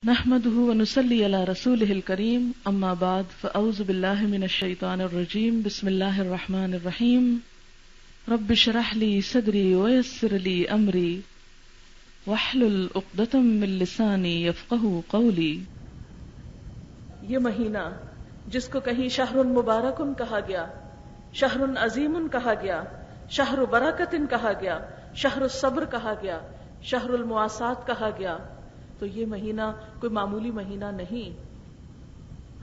نحمده ونصلي على رسوله الكريم اما بعد فاعوذ بالله من الشيطان الرجيم بسم الله الرحمن الرحيم رب اشرح لي صدري ويسر لي امري واحلل عقدة من لساني يفقهوا قولي۔ یہ مہینہ جس کو کہیں شہر مبارک کہا گیا، شہر عظیم کہا گیا، شہر برکت کہا گیا، شہر الصبر کہا گیا، شہر المواسات کہا گیا، تو یہ مہینہ کوئی معمولی مہینہ نہیں،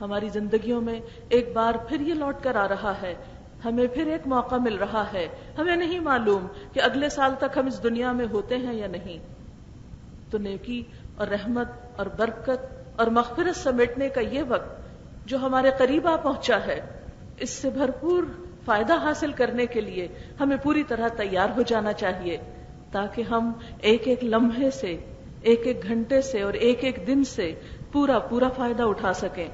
ہماری زندگیوں میں ایک بار پھر یہ لوٹ کر آ رہا ہے، ہمیں پھر ایک موقع مل رہا ہے، ہمیں نہیں معلوم کہ اگلے سال تک ہم اس دنیا میں ہوتے ہیں یا نہیں، تو نیکی اور رحمت اور برکت اور مغفرت سمیٹنے کا یہ وقت جو ہمارے قریب آ پہنچا ہے، اس سے بھرپور فائدہ حاصل کرنے کے لیے ہمیں پوری طرح تیار ہو جانا چاہیے، تاکہ ہم ایک ایک لمحے سے، ایک ایک گھنٹے سے اور ایک ایک دن سے پورا فائدہ اٹھا سکیں۔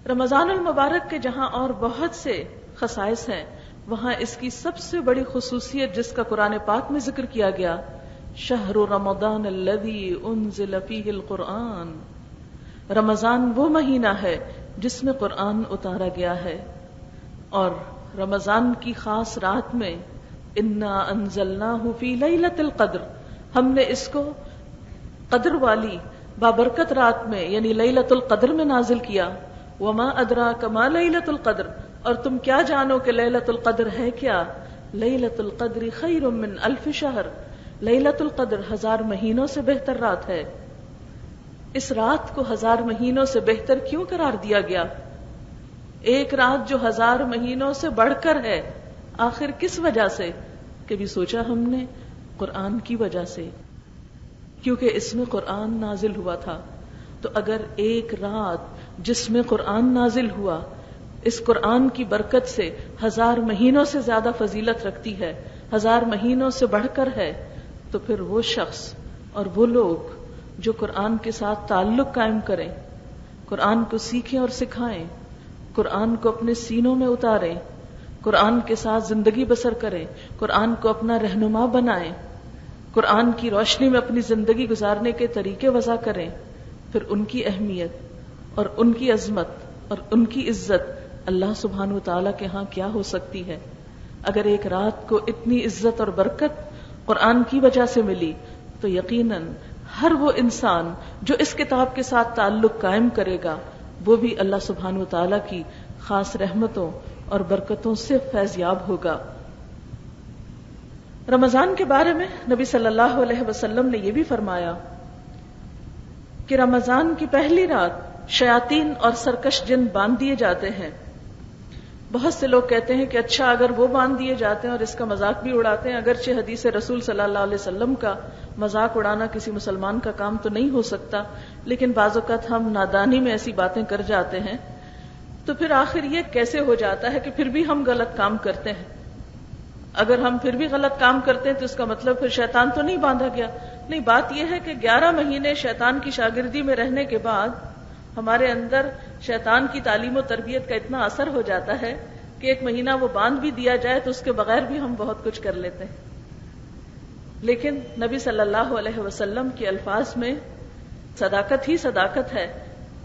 رمضان المبارک کے جہاں اور بہت سے خصائص ہیں، وہاں اس کی سب سے بڑی خصوصیت جس کا قرآن پاک میں ذکر کیا گیا، شہر رمضان الذی انزل فیہ القرآن، رمضان وہ مہینہ ہے جس میں قرآن اتارا گیا ہے، اور رمضان کی خاص رات میں انا انزلناہ فی لیلۃ القدر، ہم نے اس کو قدر والی بابرکت رات میں یعنی لیلۃ القدر میں نازل کیا۔ وما ادراک ما لیلۃ القدر، اور تم کیا جانو کہ لیلۃ القدر ہے کیا؟ لیلۃ القدر خیر من الف شہر، لیلۃ القدر 1000 مہینوں سے بہتر رات ہے۔ اس رات کو 1000 مہینوں سے بہتر کیوں قرار دیا گیا؟ ایک رات جو 1000 مہینوں سے بڑھ کر ہے، آخر کس وجہ سے؟ کبھی سوچا ہم نے؟ قرآن کی وجہ سے، کیونکہ اس میں قرآن نازل ہوا تھا۔ تو اگر ایک رات جس میں قرآن نازل ہوا اس قرآن کی برکت سے 1000 مہینوں سے زیادہ فضیلت رکھتی ہے، 1000 مہینوں سے بڑھ کر ہے، تو پھر وہ شخص اور وہ لوگ جو قرآن کے ساتھ تعلق قائم کریں، قرآن کو سیکھیں اور سکھائیں، قرآن کو اپنے سینوں میں اتاریں، قرآن کے ساتھ زندگی بسر کریں، قرآن کو اپنا رہنما بنائیں، قرآن کی روشنی میں اپنی زندگی گزارنے کے طریقے وضع کریں، پھر ان کی اہمیت اور ان کی عظمت اور ان کی عزت اللہ سبحانہ وتعالیٰ کے ہاں کیا ہو سکتی ہے۔ اگر ایک رات کو اتنی عزت اور برکت قرآن کی وجہ سے ملی، تو یقیناً ہر وہ انسان جو اس کتاب کے ساتھ تعلق قائم کرے گا، وہ بھی اللہ سبحانہ وتعالیٰ کی خاص رحمتوں اور برکتوں سے فیضیاب ہوگا۔ رمضان کے بارے میں نبی صلی اللہ علیہ وسلم نے یہ بھی فرمایا کہ رمضان کی پہلی رات شیاطین اور سرکش جن باندھ دیے جاتے ہیں۔ بہت سے لوگ کہتے ہیں کہ اچھا اگر وہ باندھ دیے جاتے ہیں اور اس کا مذاق بھی اڑاتے ہیں، اگرچہ حدیث رسول صلی اللہ علیہ وسلم کا مذاق اڑانا کسی مسلمان کا کام تو نہیں ہو سکتا، لیکن بعض اوقات ہم نادانی میں ایسی باتیں کر جاتے ہیں، تو پھر آخر یہ کیسے ہو جاتا ہے کہ پھر بھی ہم غلط کام کرتے ہیں؟ اگر ہم پھر بھی غلط کام کرتے ہیں تو اس کا مطلب پھر شیطان تو نہیں باندھا گیا؟ نہیں، بات یہ ہے کہ 11 مہینے شیطان کی شاگردی میں رہنے کے بعد ہمارے اندر شیطان کی تعلیم و تربیت کا اتنا اثر ہو جاتا ہے کہ ایک مہینہ وہ باندھ بھی دیا جائے تو اس کے بغیر بھی ہم بہت کچھ کر لیتے ہیں۔ لیکن نبی صلی اللہ علیہ وسلم کے الفاظ میں صداقت ہی صداقت ہے۔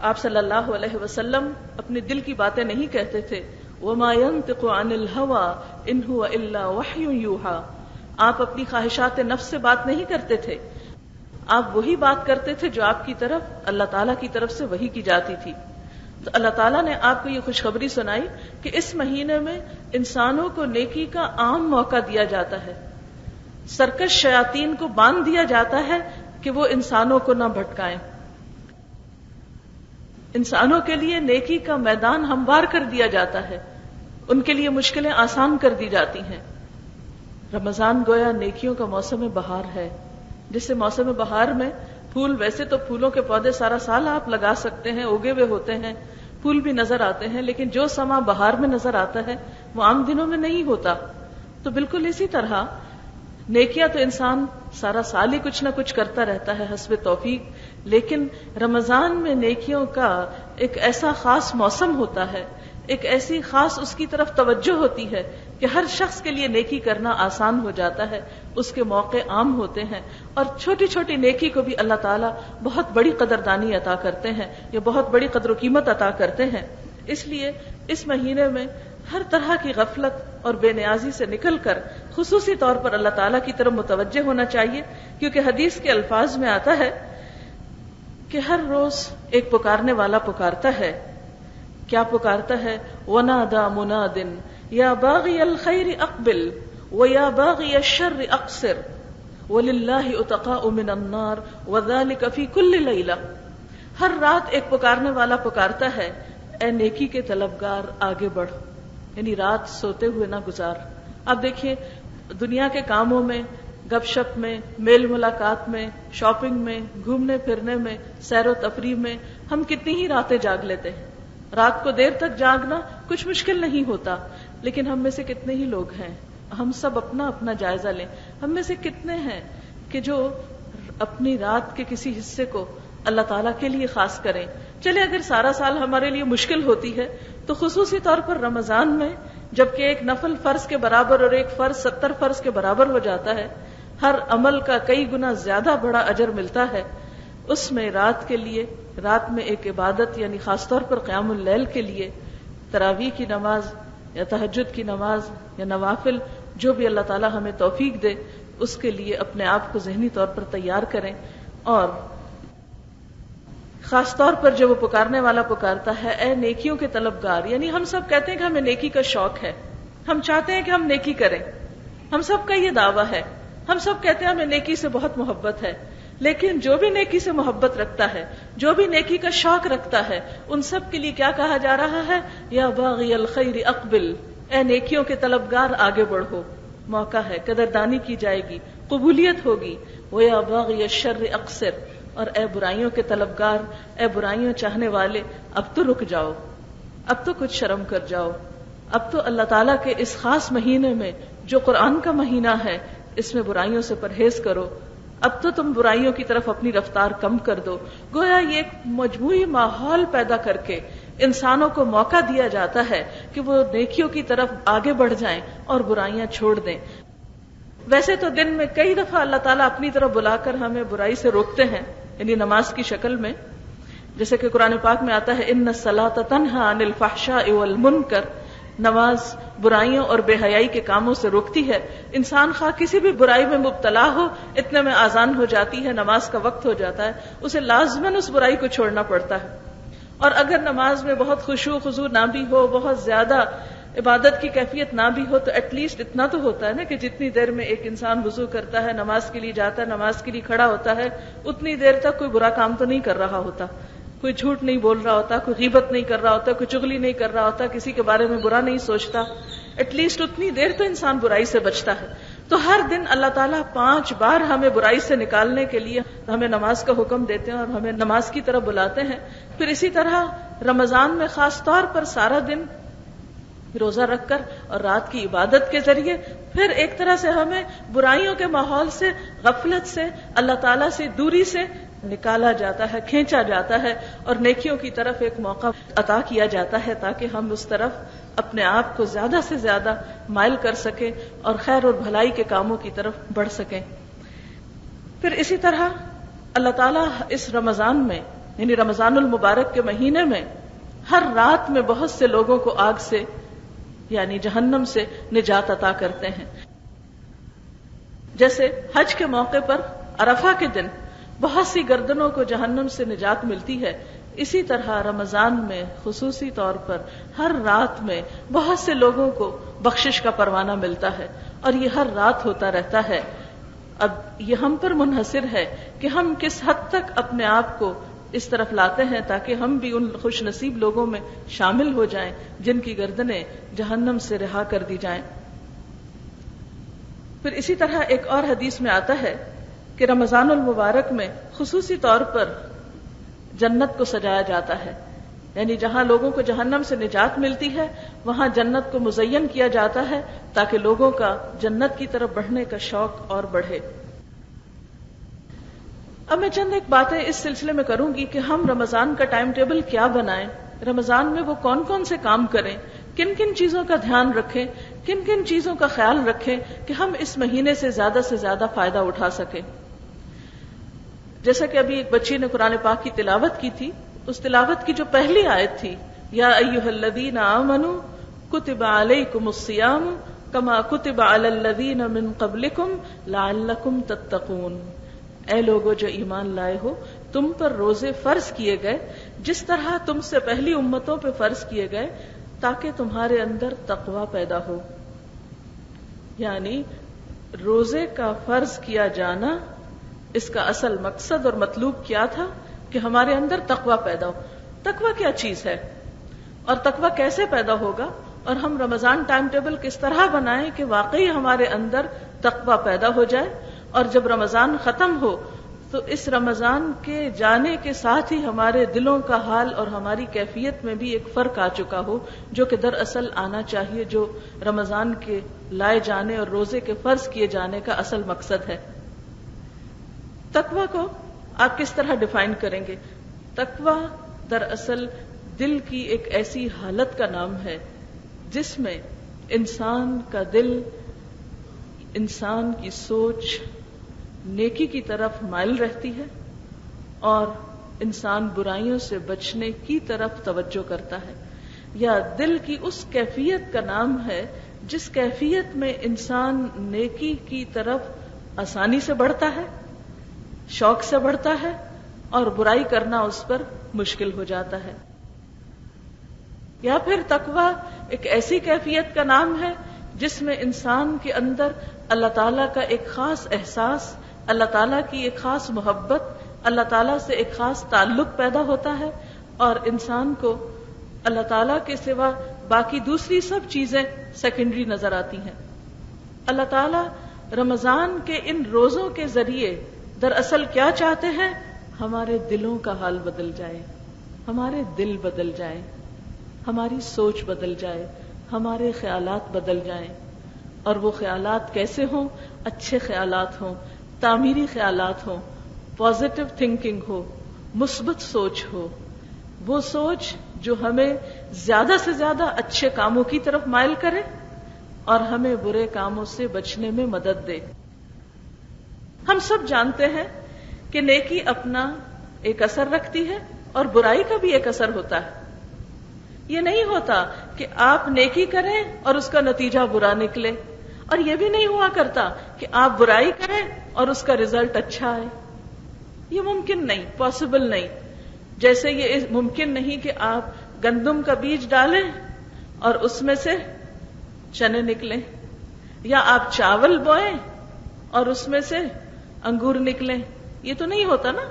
آپ صلی اللہ علیہ وسلم اپنے دل کی باتیں نہیں کہتے تھے، وَمَا يَنطِقُ عَنِ الْهَوَىٰ إِنْ هُوَ إِلَّا وَحْيٌ يُوحَىٰ، آپ اپنی خواہشات نفس سے بات نہیں کرتے تھے، آپ وہی بات کرتے تھے جو آپ کی طرف اللہ تعالیٰ کی طرف سے وحی کی جاتی تھی۔ تو اللہ تعالیٰ نے آپ کو یہ خوشخبری سنائی کہ اس مہینے میں انسانوں کو نیکی کا عام موقع دیا جاتا ہے، سرکش شیاطین کو باندھ دیا جاتا ہے کہ وہ انسانوں کو نہ بھٹکائیں، انسانوں کے لیے نیکی کا میدان ہموار کر دیا جاتا ہے، ان کے لیے مشکلیں آسان کر دی جاتی ہیں۔ رمضان گویا نیکیوں کا موسم بہار ہے، جسے موسم بہار میں پھول، ویسے تو پھولوں کے پودے سارا سال آپ لگا سکتے ہیں، اگے ہوئے ہوتے ہیں، پھول بھی نظر آتے ہیں، لیکن جو سما بہار میں نظر آتا ہے وہ عام دنوں میں نہیں ہوتا۔ تو بالکل اسی طرح نیکیاں تو انسان سارا سال ہی کچھ نہ کچھ کرتا رہتا ہے حسب توفیق، لیکن رمضان میں نیکیوں کا ایک ایسا خاص موسم ہوتا ہے، ایک ایسی خاص اس کی طرف توجہ ہوتی ہے کہ ہر شخص کے لیے نیکی کرنا آسان ہو جاتا ہے، اس کے موقع عام ہوتے ہیں، اور چھوٹی چھوٹی نیکی کو بھی اللہ تعالیٰ بہت بڑی قدردانی عطا کرتے ہیں یا بہت بڑی قدر و قیمت عطا کرتے ہیں۔ اس لیے اس مہینے میں ہر طرح کی غفلت اور بے نیازی سے نکل کر خصوصی طور پر اللہ تعالیٰ کی طرف متوجہ ہونا چاہیے، کیونکہ حدیث کے الفاظ میں آتا ہے کہ ہر روز ایک پکارنے والا پکارتا ہے۔ کیا پکارتا ہے؟ وَنَادَى مُنَادٍ يَا بَاغِيَ الْخَيْرِ أَقْبِلْ وَيَا بَاغِيَ الشَّرِّ أَقْصِرْ وَلِلَّهِ أُتَقَاءُ مِنَ النَّارِ وَذَلِكَ فِي كُلِّ لَيْلَةٍ۔ ہر رات ایک پکارنے والا پکارتا ہے، اے نیکی کے طلبگار آگے بڑھ، یعنی رات سوتے ہوئے نہ گزار۔ اب دیکھیے دنیا کے کاموں میں، گپ شپ میں، میل ملاقات میں، شاپنگ میں، گھومنے پھرنے میں، سیر و تفریح میں ہم کتنی ہی راتیں جاگ لیتے ہیں۔ رات کو دیر تک جاگنا کچھ مشکل نہیں ہوتا، لیکن ہم میں سے کتنے ہی لوگ ہیں، ہم سب اپنا اپنا جائزہ لیں، ہم میں سے کتنے ہیں کہ جو اپنی رات کے کسی حصے کو اللہ تعالیٰ کے لیے خاص کریں۔ چلے اگر سارا سال ہمارے لیے مشکل ہوتی ہے تو خصوصی طور پر رمضان میں، جبکہ ایک نفل فرض کے برابر اور ایک فرض 70 فرض کے برابر ہو جاتا ہے، ہر عمل کا کئی گنا زیادہ بڑا اجر ملتا ہے، اس میں رات کے لیے، رات میں ایک عبادت یعنی خاص طور پر قیام اللیل کے لیے تراویح کی نماز یا تہجد کی نماز یا نوافل، جو بھی اللہ تعالیٰ ہمیں توفیق دے، اس کے لیے اپنے آپ کو ذہنی طور پر تیار کریں۔ اور خاص طور پر جب وہ پکارنے والا پکارتا ہے، اے نیکیوں کے طلبگار، یعنی ہم سب کہتے ہیں کہ ہمیں نیکی کا شوق ہے، ہم چاہتے ہیں کہ ہم نیکی کریں، ہم سب کا یہ دعویٰ ہے، ہم سب کہتے ہیں ہمیں نیکی سے بہت محبت ہے، لیکن جو بھی نیکی سے محبت رکھتا ہے، جو بھی نیکی کا شوق رکھتا ہے، ان سب کے لیے کیا کہا جا رہا ہے؟ یا باغی الخیر اقبل، اے نیکیوں کے طلبگار آگے بڑھو، موقع ہے، قدردانی کی جائے گی، قبولیت ہوگی۔ وَيَا بَاغِيَ الشَّرِّ أَقْصِرْ، اور اے برائیوں کے طلبگار، اے برائیوں چاہنے والے، اب تو رک جاؤ، اب تو کچھ شرم کر جاؤ، اب تو اللہ تعالیٰ کے اس خاص مہینے میں جو قرآن کا مہینہ ہے، اس میں برائیوں سے پرہیز کرو، اب تو تم برائیوں کی طرف اپنی رفتار کم کر دو۔ گویا یہ ایک مجموعی ماحول پیدا کر کے انسانوں کو موقع دیا جاتا ہے کہ وہ نیکیوں کی طرف آگے بڑھ جائیں اور برائیاں چھوڑ دیں۔ ویسے تو دن میں کئی دفعہ اللہ تعالیٰ اپنی طرف بلا کر ہمیں برائی سے روکتے ہیں، یعنی نماز کی شکل میں، جیسے کہ قرآن پاک میں آتا ہے اِنَّ الصَّلَاةَ تَنْهَىٰ عَنِ الْفَحْشَاءِ وَالْمُنکَرِ، نماز برائیوں اور بے حیائی کے کاموں سے روکتی ہے۔ انسان خواہ کسی بھی برائی میں مبتلا ہو، اتنے میں آذان ہو جاتی ہے، نماز کا وقت ہو جاتا ہے، اسے لازماً اس برائی کو چھوڑنا پڑتا ہے۔ اور اگر نماز میں بہت خشوع خضوع نہ بھی ہو، بہت زیادہ عبادت کی کیفیت نہ بھی ہو، تو ایٹ لیسٹ اتنا تو ہوتا ہے نا کہ جتنی دیر میں ایک انسان وضو کرتا ہے، نماز کے لیے جاتا ہے، نماز کے لیے کھڑا ہوتا ہے، اتنی دیر تک کوئی برا کام تو نہیں کر رہا ہوتا، کوئی جھوٹ نہیں بول رہا ہوتا، کوئی غیبت نہیں کر رہا ہوتا، کوئی چغلی نہیں کر رہا ہوتا، کسی کے بارے میں برا نہیں سوچتا، ایٹ لیسٹ اتنی دیر تو انسان برائی سے بچتا ہے۔ تو ہر دن اللہ تعالیٰ 5 بار ہمیں برائی سے نکالنے کے لیے ہمیں نماز کا حکم دیتے ہیں اور ہمیں نماز کی طرف بلاتے ہیں۔ پھر اسی طرح رمضان میں خاص طور پر سارا دن روزہ رکھ کر اور رات کی عبادت کے ذریعے پھر ایک طرح سے ہمیں برائیوں کے ماحول سے، غفلت سے، اللہ تعالیٰ سے دوری سے نکالا جاتا ہے، کھینچا جاتا ہے، اور نیکیوں کی طرف ایک موقع عطا کیا جاتا ہے تاکہ ہم اس طرف اپنے آپ کو زیادہ سے زیادہ مائل کر سکیں اور خیر اور بھلائی کے کاموں کی طرف بڑھ سکیں۔ پھر اسی طرح اللہ تعالیٰ اس رمضان میں، یعنی رمضان المبارک کے مہینے میں، ہر رات میں بہت سے لوگوں کو آگ سے یعنی جہنم سے نجات عطا کرتے ہیں۔ جیسے حج کے موقع پر عرفہ کے دن بہت سی گردنوں کو جہنم سے نجات ملتی ہے، اسی طرح رمضان میں خصوصی طور پر ہر رات میں بہت سے لوگوں کو بخشش کا پروانہ ملتا ہے، اور یہ ہر رات ہوتا رہتا ہے۔ اب یہ ہم پر منحصر ہے کہ ہم کس حد تک اپنے آپ کو اس طرف لاتے ہیں تاکہ ہم بھی ان خوش نصیب لوگوں میں شامل ہو جائیں جن کی گردنیں جہنم سے رہا کر دی جائیں۔ پھر اسی طرح ایک اور حدیث میں آتا ہے کہ رمضان المبارک میں خصوصی طور پر جنت کو سجایا جاتا ہے، یعنی جہاں لوگوں کو جہنم سے نجات ملتی ہے وہاں جنت کو مزین کیا جاتا ہے تاکہ لوگوں کا جنت کی طرف بڑھنے کا شوق اور بڑھے۔ اب میں چند ایک باتیں اس سلسلے میں کروں گی کہ ہم رمضان کا ٹائم ٹیبل کیا بنائیں، رمضان میں وہ کون کون سے کام کریں، کن کن چیزوں کا دھیان رکھیں کن کن چیزوں کا خیال رکھیں کہ ہم اس مہینے سے زیادہ فائدہ اٹھا سکیں. جیسا کہ ابھی ایک بچی نے قرآن پاک کی تلاوت کی تھی، اس تلاوت کی جو پہلی آیت تھی، یا ایھا الذین آمنوا کتب علیکم الصیام کما کتب علی الذین من قبلکم لعلکم تتقون. اے لوگو جو ایمان لائے ہو، تم پر روزے فرض کیے گئے جس طرح تم سے پہلی امتوں پہ فرض کیے گئے تاکہ تمہارے اندر تقوی پیدا ہو. یعنی روزے کا فرض کیا جانا، اس کا اصل مقصد اور مطلوب کیا تھا کہ ہمارے اندر تقوی پیدا ہو. تقوی کیا چیز ہے اور تقوی کیسے پیدا ہوگا، اور ہم رمضان ٹائم ٹیبل کس طرح بنائیں کہ واقعی ہمارے اندر تقوی پیدا ہو جائے، اور جب رمضان ختم ہو تو اس رمضان کے جانے کے ساتھ ہی ہمارے دلوں کا حال اور ہماری کیفیت میں بھی ایک فرق آ چکا ہو، جو کہ دراصل آنا چاہیے، جو رمضان کے لائے جانے اور روزے کے فرض کیے جانے کا اصل مقصد ہے. تقوی کو آپ کس طرح ڈیفائن کریں گے؟ تقوی دراصل دل کی ایک ایسی حالت کا نام ہے جس میں انسان کا دل، انسان کی سوچ نیکی کی طرف مائل رہتی ہے اور انسان برائیوں سے بچنے کی طرف توجہ کرتا ہے. یا دل کی اس کیفیت کا نام ہے جس کیفیت میں انسان نیکی کی طرف آسانی سے بڑھتا ہے، شوق سے بڑھتا ہے، اور برائی کرنا اس پر مشکل ہو جاتا ہے. یا پھر تقوی ایک ایسی کیفیت کا نام ہے جس میں انسان کے اندر اللہ تعالیٰ کا ایک خاص احساس، اللہ تعالیٰ کی ایک خاص محبت، اللہ تعالیٰ سے ایک خاص تعلق پیدا ہوتا ہے، اور انسان کو اللہ تعالیٰ کے سوا باقی دوسری سب چیزیں سیکنڈری نظر آتی ہیں. اللہ تعالیٰ رمضان کے ان روزوں کے ذریعے دراصل کیا چاہتے ہیں؟ ہمارے دلوں کا حال بدل جائے، ہمارے دل بدل جائیں، ہماری سوچ بدل جائے، ہمارے خیالات بدل جائیں. اور وہ خیالات کیسے ہوں؟ اچھے خیالات ہوں، تعمیری خیالات ہوں، پازیٹو تھنکنگ ہو، مثبت سوچ ہو، وہ سوچ جو ہمیں زیادہ سے زیادہ اچھے کاموں کی طرف مائل کرے اور ہمیں برے کاموں سے بچنے میں مدد دے. ہم سب جانتے ہیں کہ نیکی اپنا ایک اثر رکھتی ہے اور برائی کا بھی ایک اثر ہوتا ہے. یہ نہیں ہوتا کہ آپ نیکی کریں اور اس کا نتیجہ برا نکلے، اور یہ بھی نہیں ہوا کرتا کہ آپ برائی کریں اور اس کا رزلٹ اچھا آئے. یہ ممکن نہیں، پاسبل نہیں. جیسے یہ ممکن نہیں کہ آپ گندم کا بیج ڈالیں اور اس میں سے چنے نکلیں، یا آپ چاول بوئیں اور اس میں سے انگور نکلیں. یہ تو نہیں ہوتا نا.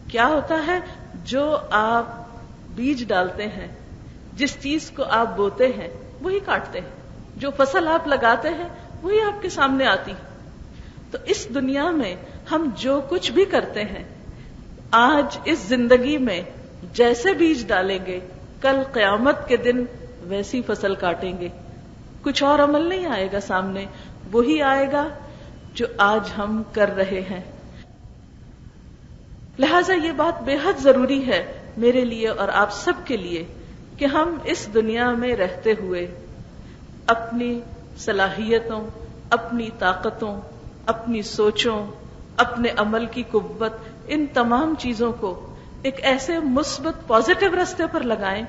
کیا ہوتا ہے؟ جو آپ بیج ڈالتے ہیں، جس چیز کو آپ بوتے ہیں وہی کاٹتے ہیں، جو فصل آپ لگاتے ہیں وہی آپ کے سامنے آتی. تو اس دنیا میں ہم جو کچھ بھی کرتے ہیں، آج اس زندگی میں جیسے بیج ڈالیں گے، کل قیامت کے دن ویسی فصل کاٹیں گے. کچھ اور عمل نہیں آئے گا سامنے، وہی آئے گا جو آج ہم کر رہے ہیں. لہذا یہ بات بے حد ضروری ہے میرے لیے اور آپ سب کے لیے کہ ہم اس دنیا میں رہتے ہوئے اپنی صلاحیتوں، اپنی طاقتوں، اپنی سوچوں، اپنے عمل کی قوت، ان تمام چیزوں کو ایک ایسے مثبت پازیٹو راستے پر لگائیں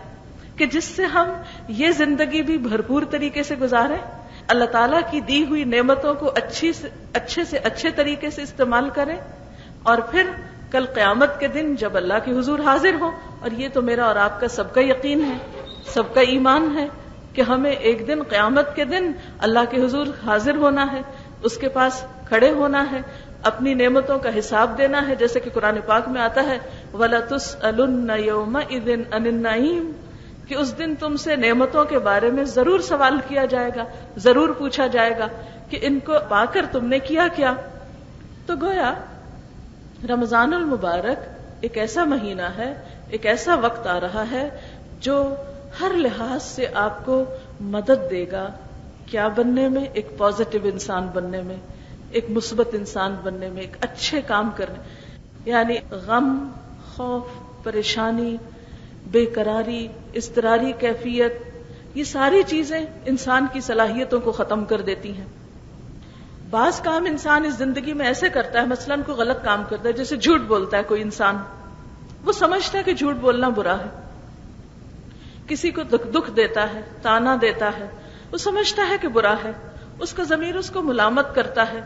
کہ جس سے ہم یہ زندگی بھی بھرپور طریقے سے گزاریں، اللہ تعالیٰ کی دی ہوئی نعمتوں کو اچھے سے اچھے طریقے سے استعمال کریں، اور پھر کل قیامت کے دن جب اللہ کے حضور حاضر ہوں. اور یہ تو میرا اور آپ کا سب کا یقین ہے، سب کا ایمان ہے کہ ہمیں ایک دن قیامت کے دن اللہ کے حضور حاضر ہونا ہے، اس کے پاس کھڑے ہونا ہے، اپنی نعمتوں کا حساب دینا ہے. جیسے کہ قرآن پاک میں آتا ہے وَلَتُسْأَلُنَّ يَوْمَئِذٍ عَنِ النَّعِيمِ، کہ اس دن تم سے نعمتوں کے بارے میں ضرور سوال کیا جائے گا، ضرور پوچھا جائے گا کہ ان کو پا کر تم نے کیا کیا. تو گویا رمضان المبارک ایک ایسا مہینہ ہے، ایک ایسا وقت آ رہا ہے جو ہر لحاظ سے آپ کو مدد دے گا کیا بننے میں؟ ایک پازیٹو انسان بننے میں، ایک مثبت انسان بننے میں، ایک اچھے کام کرنے. یعنی غم، خوف، پریشانی، بے قراری، اضطراری کیفیت، یہ ساری چیزیں انسان کی صلاحیتوں کو ختم کر دیتی ہیں. بعض کام انسان اس زندگی میں ایسے کرتا ہے، مثلاً کوئی غلط کام کرتا ہے، جیسے جھوٹ بولتا ہے کوئی انسان، وہ سمجھتا ہے کہ جھوٹ بولنا برا ہے. کسی کو دکھ دیتا ہے، تانا دیتا ہے، وہ سمجھتا ہے کہ برا ہے، اس کا ضمیر اس کو ملامت کرتا ہے.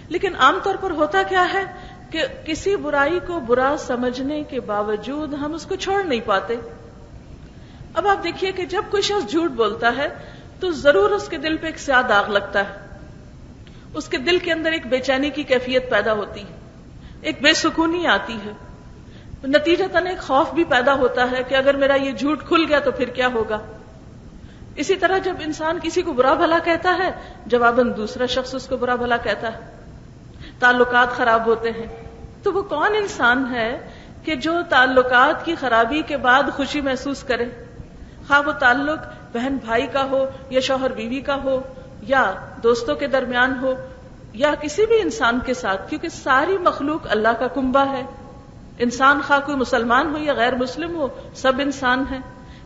لیکن عام طور پر ہوتا کیا ہے کہ کسی برائی کو برا سمجھنے کے باوجود ہم اس کو چھوڑ نہیں پاتے. اب آپ دیکھیے کہ جب کوئی شخص جھوٹ بولتا ہے تو ضرور اس کے دل پہ ایک سیاہ داغ لگتا ہے، اس کے دل کے اندر ایک بے چینی کی کیفیت پیدا ہوتی ہے، ایک بے سکونی آتی ہے، نتیجتاً ایک خوف بھی پیدا ہوتا ہے کہ اگر میرا یہ جھوٹ کھل گیا تو پھر کیا ہوگا. اسی طرح جب انسان کسی کو برا بھلا کہتا ہے، جواباً دوسرا شخص اس کو برا بھلا کہتا ہے، تعلقات خراب ہوتے ہیں. تو وہ کون انسان ہے کہ جو تعلقات کی خرابی کے بعد خوشی محسوس کرے، خواہ وہ تعلق بہن بھائی کا ہو یا شوہر بیوی کا ہو یا دوستوں کے درمیان ہو یا کسی بھی انسان کے ساتھ، کیونکہ ساری مخلوق اللہ کا کنبہ ہے. انسان خواہ کوئی مسلمان ہو یا غیر مسلم ہو، سب انسان ہیں.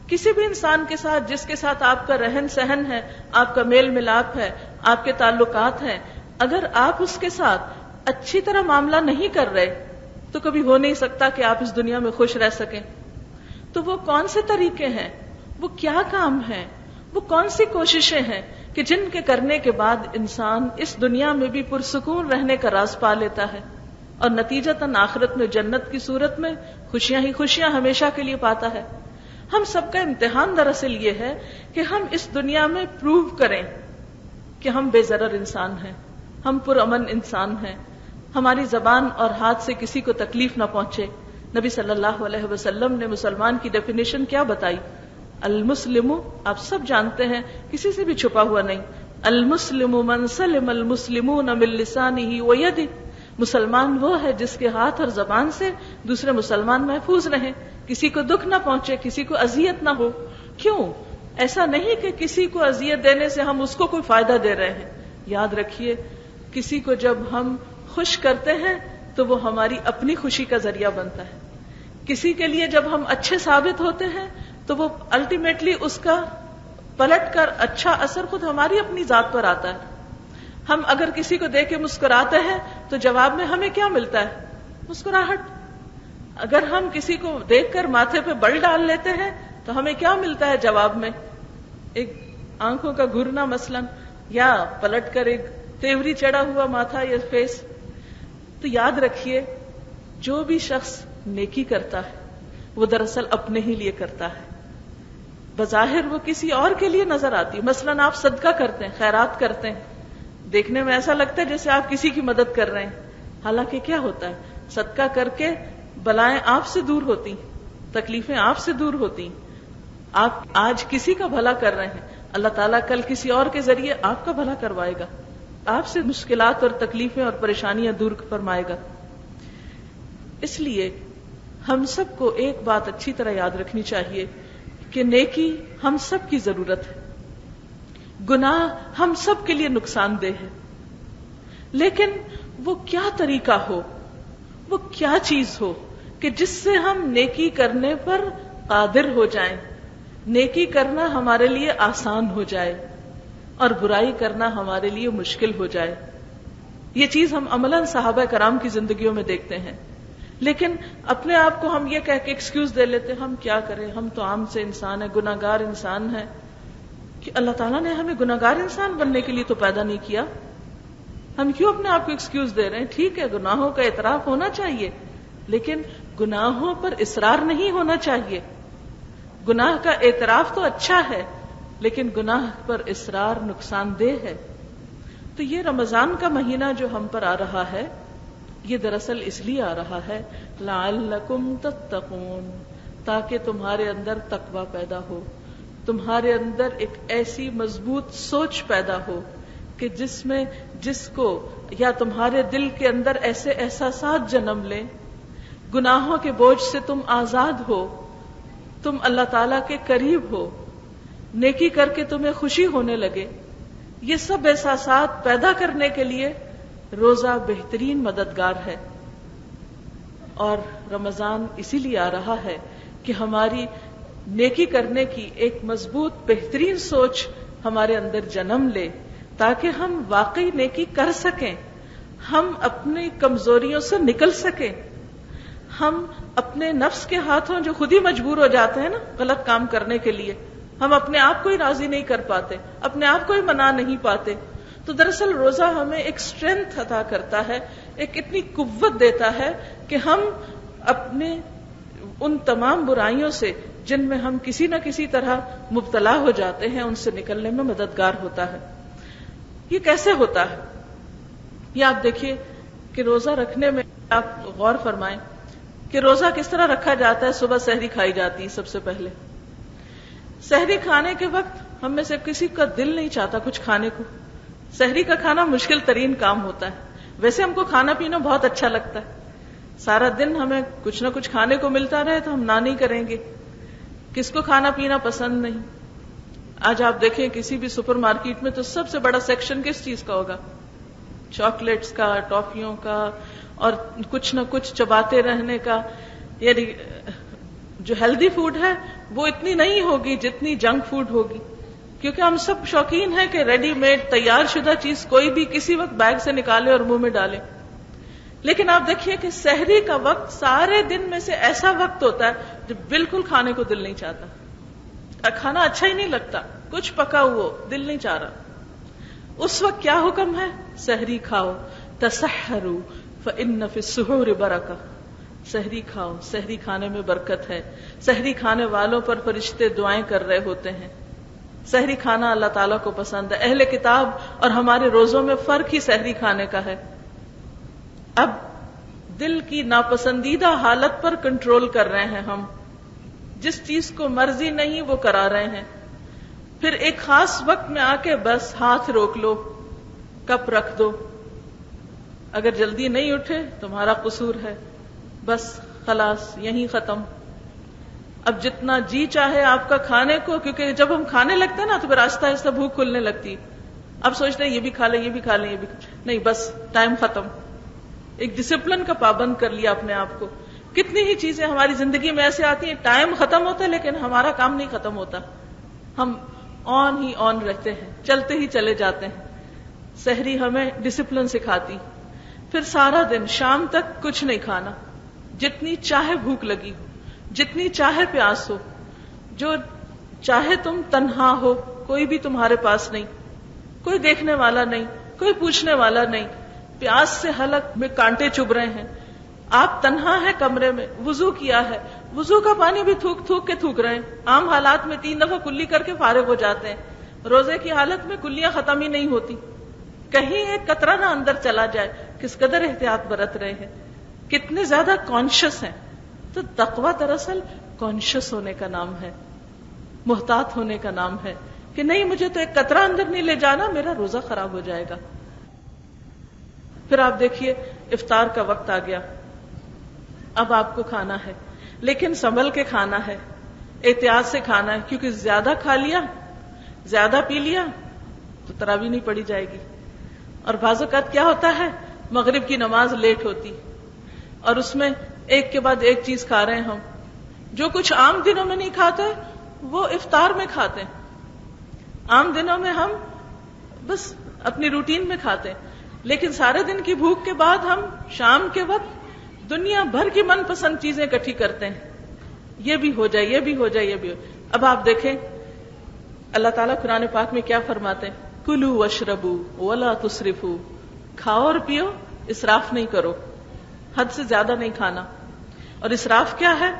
کسی بھی انسان کے ساتھ جس کے ساتھ آپ کا رہن سہن ہے، آپ کا میل ملاپ ہے، آپ کے تعلقات ہیں، اگر آپ اس کے ساتھ اچھی طرح معاملہ نہیں کر رہے تو کبھی ہو نہیں سکتا کہ آپ اس دنیا میں خوش رہ سکیں. تو وہ کون سے طریقے ہیں، وہ کیا کام ہیں، وہ کون سی کوششیں ہیں کہ جن کے کرنے کے بعد انسان اس دنیا میں بھی پرسکون رہنے کا راز پا لیتا ہے اور نتیجتاً آخرت میں جنت کی صورت میں خوشیاں ہی خوشیاں ہمیشہ کے لیے پاتا ہے. ہم سب کا امتحان دراصل یہ ہے کہ ہم اس دنیا میں پروو کریں کہ ہم بے ضرر انسان ہیں، ہم پرامن انسان ہیں، ہماری زبان اور ہاتھ سے کسی کو تکلیف نہ پہنچے. نبی صلی اللہ علیہ وسلم نے مسلمان کی ڈیفینیشن کیا بتائی؟ المسلم، آپ سب جانتے ہیں، کسی سے بھی چھپا ہوا نہیں، المسلم من سلم المسلمون من لسانہ ویدہ. مسلمان وہ ہے جس کے ہاتھ اور زبان سے دوسرے مسلمان محفوظ رہیں، کسی کو دکھ نہ پہنچے، کسی کو اذیت نہ ہو. کیوں؟ ایسا نہیں کہ کسی کو اذیت دینے سے ہم اس کو کوئی فائدہ دے رہے ہیں. یاد رکھیے، کسی کو جب ہم خوش کرتے ہیں تو وہ ہماری اپنی خوشی کا ذریعہ بنتا ہے. کسی کے لیے جب ہم اچھے ثابت ہوتے ہیں تو وہ الٹیمیٹلی اس کا پلٹ کر اچھا اثر خود ہماری اپنی ذات پر آتا ہے. ہم اگر کسی کو دیکھ کے مسکراتے ہیں تو جواب میں ہمیں کیا ملتا ہے؟ مسکراہٹ. اگر ہم کسی کو دیکھ کر ماتھے پہ بل ڈال لیتے ہیں تو ہمیں کیا ملتا ہے جواب میں؟ ایک آنکھوں کا گھرنا مثلاً، یا پلٹ کر ایک تیوری چڑھا ہوا ماتھا یا فیس. تو یاد رکھیے، جو بھی شخص نیکی کرتا ہے وہ دراصل اپنے ہی لیے کرتا ہے. بظاہر وہ کسی اور کے لیے نظر آتی ہے. مثلاً آپ صدقہ کرتے ہیں، خیرات کرتے ہیں، دیکھنے میں ایسا لگتا ہے جیسے آپ کسی کی مدد کر رہے ہیں، حالانکہ کیا ہوتا ہے؟ صدقہ کر کے بلائیں آپ سے دور ہوتی، تکلیفیں آپ سے دور ہوتی. آپ آج کسی کا بھلا کر رہے ہیں، اللہ تعالیٰ کل کسی اور کے ذریعے آپ کا بھلا کروائے گا، آپ سے مشکلات اور تکلیفیں اور پریشانیاں دور فرمائے گا. اس لیے ہم سب کو ایک بات اچھی طرح یاد رکھنی چاہیے کہ نیکی ہم سب کی ضرورت ہے، گناہ ہم سب کے لیے نقصان دہ ہے. لیکن وہ کیا طریقہ ہو، وہ کیا چیز ہو کہ جس سے ہم نیکی کرنے پر قادر ہو جائیں، نیکی کرنا ہمارے لیے آسان ہو جائے اور برائی کرنا ہمارے لیے مشکل ہو جائے. یہ چیز ہم عملاً صحابہ کرام کی زندگیوں میں دیکھتے ہیں. لیکن اپنے آپ کو ہم یہ کہہ کے ایکسکیوز دے لیتے، ہم کیا کریں، ہم تو عام سے انسان ہیں، گناہگار انسان ہیں. کہ اللہ تعالیٰ نے ہمیں گناہگار انسان بننے کے لیے تو پیدا نہیں کیا. ہم کیوں اپنے آپ کو ایکسکیوز دے رہے ہیں؟ ٹھیک ہے، گناہوں کا اعتراف ہونا چاہیے، لیکن گناہوں پر اصرار نہیں ہونا چاہیے. گناہ کا اعتراف تو اچھا ہے، لیکن گناہ پر اصرار نقصان دہ ہے. تو یہ رمضان کا مہینہ جو ہم پر آ رہا ہے، یہ دراصل اس لیے آ رہا ہے لعلکم تتقون، تاکہ تمہارے اندر تقوی پیدا ہو، تمہارے اندر ایک ایسی مضبوط سوچ پیدا ہو کہ جس کو یا تمہارے دل کے اندر ایسے احساسات جنم لیں، گناہوں کے بوجھ سے تم آزاد ہو، تم اللہ تعالیٰ کے قریب ہو، نیکی کر کے تمہیں خوشی ہونے لگے. یہ سب احساسات پیدا کرنے کے لیے روزہ بہترین مددگار ہے. اور رمضان اسی لیے آ رہا ہے کہ ہماری نیکی کرنے کی ایک مضبوط بہترین سوچ ہمارے اندر جنم لے تاکہ ہم واقعی نیکی کر سکیں، ہم اپنی کمزوریوں سے نکل سکیں، ہم اپنے نفس کے ہاتھوں جو خود ہی مجبور ہو جاتے ہیں نا غلط کام کرنے کے لیے، ہم اپنے آپ کو ہی راضی نہیں کر پاتے، اپنے آپ کو ہی منا نہیں پاتے. تو دراصل روزہ ہمیں ایک اسٹرینتھ عطا کرتا ہے، ایک اتنی قوت دیتا ہے کہ ہم اپنے ان تمام برائیوں سے جن میں ہم کسی نہ کسی طرح مبتلا ہو جاتے ہیں ان سے نکلنے میں مددگار ہوتا ہے. یہ کیسے ہوتا ہے؟ یہ آپ دیکھیے کہ روزہ رکھنے میں آپ غور فرمائیں کہ روزہ کس طرح رکھا جاتا ہے. صبح سحری کھائی جاتی ہے. سب سے پہلے سحری کھانے کے وقت ہم میں سے کسی کا دل نہیں چاہتا کچھ کھانے کو. سحری کا کھانا مشکل ترین کام ہوتا ہے. ویسے ہم کو کھانا پینا بہت اچھا لگتا ہے، سارا دن ہمیں کچھ نہ کچھ کھانے کو ملتا رہے تو ہم نہ نہیں کریں گے. کس کو کھانا پینا پسند نہیں؟ آج آپ دیکھیں کسی بھی سپر مارکیٹ میں تو سب سے بڑا سیکشن کس چیز کا ہوگا؟ چاکلیٹس کا، ٹافیوں کا، اور کچھ نہ کچھ چباتے رہنے کا. یعنی جو ہیلدی فوڈ ہے وہ اتنی نہیں ہوگی جتنی جنک فوڈ ہوگی، کیونکہ ہم سب شوقین ہیں کہ ریڈی میڈ تیار شدہ چیز کوئی بھی کسی وقت بیگ سے نکالے اور منہ میں ڈالے. لیکن آپ دیکھیے کہ سحری کا وقت سارے دن میں سے ایسا وقت ہوتا ہے جو بالکل کھانے کو دل نہیں چاہتا، کھانا اچھا ہی نہیں لگتا، کچھ پکا ہوا دل نہیں چاہ رہا. اس وقت کیا حکم ہے؟ سحری کھاؤ. تسحروا فإن فی السحور برکہ. سحری کھاؤ، سحری کھانے میں برکت ہے. سحری کھانے والوں پر فرشتے دعائیں کر رہے ہوتے ہیں. سحری کھانا اللہ تعالیٰ کو پسند ہے. اہل کتاب اور ہمارے روزوں میں فرق ہی سحری کھانے کا ہے. اب دل کی ناپسندیدہ حالت پر کنٹرول کر رہے ہیں ہم، جس چیز کو مرضی نہیں وہ کرا رہے ہیں. پھر ایک خاص وقت میں آ کے بس ہاتھ روک لو، کپ رکھ دو. اگر جلدی نہیں اٹھے تمہارا قصور ہے، بس خلاص یہیں ختم. اب جتنا جی چاہے آپ کا کھانے کو، کیونکہ جب ہم کھانے لگتے ہیں نا تو پھر آہستہ آہستہ بھوک کھلنے لگتی. اب سوچتے ہیں یہ بھی کھا لیں، یہ بھی کھا لیں، یہ بھی نہیں، بس ٹائم ختم. ایک ڈسپلن کا پابند کر لیا اپنے آپ کو. کتنی ہی چیزیں ہماری زندگی میں ایسے آتی ہیں ٹائم ختم ہوتا ہے لیکن ہمارا کام نہیں ختم ہوتا، ہم آن ہی آن رہتے ہیں، چلتے ہی چلے جاتے ہیں. سحری ہمیں ڈسپلن سکھاتی. پھر سارا دن شام تک کچھ نہیں کھانا، جتنی چاہے بھوک لگی ہو، جتنی چاہے پیاس ہو، جو چاہے تم تنہا ہو، کوئی بھی تمہارے پاس نہیں، کوئی دیکھنے والا نہیں، کوئی پوچھنے والا نہیں، پیاس سے حلق میں کانٹے چبھ رہے ہیں، آپ تنہا ہے کمرے میں، وضو کیا ہے، وضو کا پانی بھی تھوک تھوک کے تھوک رہے ہیں. عام حالات میں 3 دفعہ کلی کر کے فارغ ہو جاتے ہیں. روزے کی حالت میں کلیاں ختم ہی نہیں ہوتی، کہیں ایک قطرہ نہ اندر چلا جائے. کس قدر احتیاط برت رہے ہیں، کتنے زیادہ کانشیس ہیں. تو تقویٰ دراصل کانشیس ہونے کا نام ہے، محتاط ہونے کا نام ہے کہ نہیں مجھے تو ایک قطرہ اندر نہیں لے جانا، میرا روزہ خراب ہو جائے گا. پھر آپ دیکھیے افطار کا وقت آ گیا. اب آپ کو کھانا ہے لیکن سنبھل کے کھانا ہے، احتیاط سے کھانا ہے، کیونکہ زیادہ کھا لیا، زیادہ پی لیا تو تراویح نہیں پڑی جائے گی. اور بعض اوقات کیا ہوتا ہے، مغرب کی نماز لیٹ ہوتی اور اس میں ایک کے بعد ایک چیز کھا رہے ہیں ہم. جو کچھ عام دنوں میں نہیں کھاتے وہ افطار میں کھاتے ہیں. عام دنوں میں ہم بس اپنی روٹین میں کھاتے ہیں، لیکن سارے دن کی بھوک کے بعد ہم شام کے وقت دنیا بھر کی من پسند چیزیں اکٹھی کرتے ہیں. یہ بھی ہو جائے، یہ بھی ہو جائے، یہ بھی ہو. اب آپ دیکھیں اللہ تعالیٰ قرآن پاک میں کیا فرماتے ہیں، کلوا واشربوا ولا تسرفوا. کھاؤ اور پیو، اسراف نہیں کرو، حد سے زیادہ نہیں کھانا. اور اسراف کیا ہے؟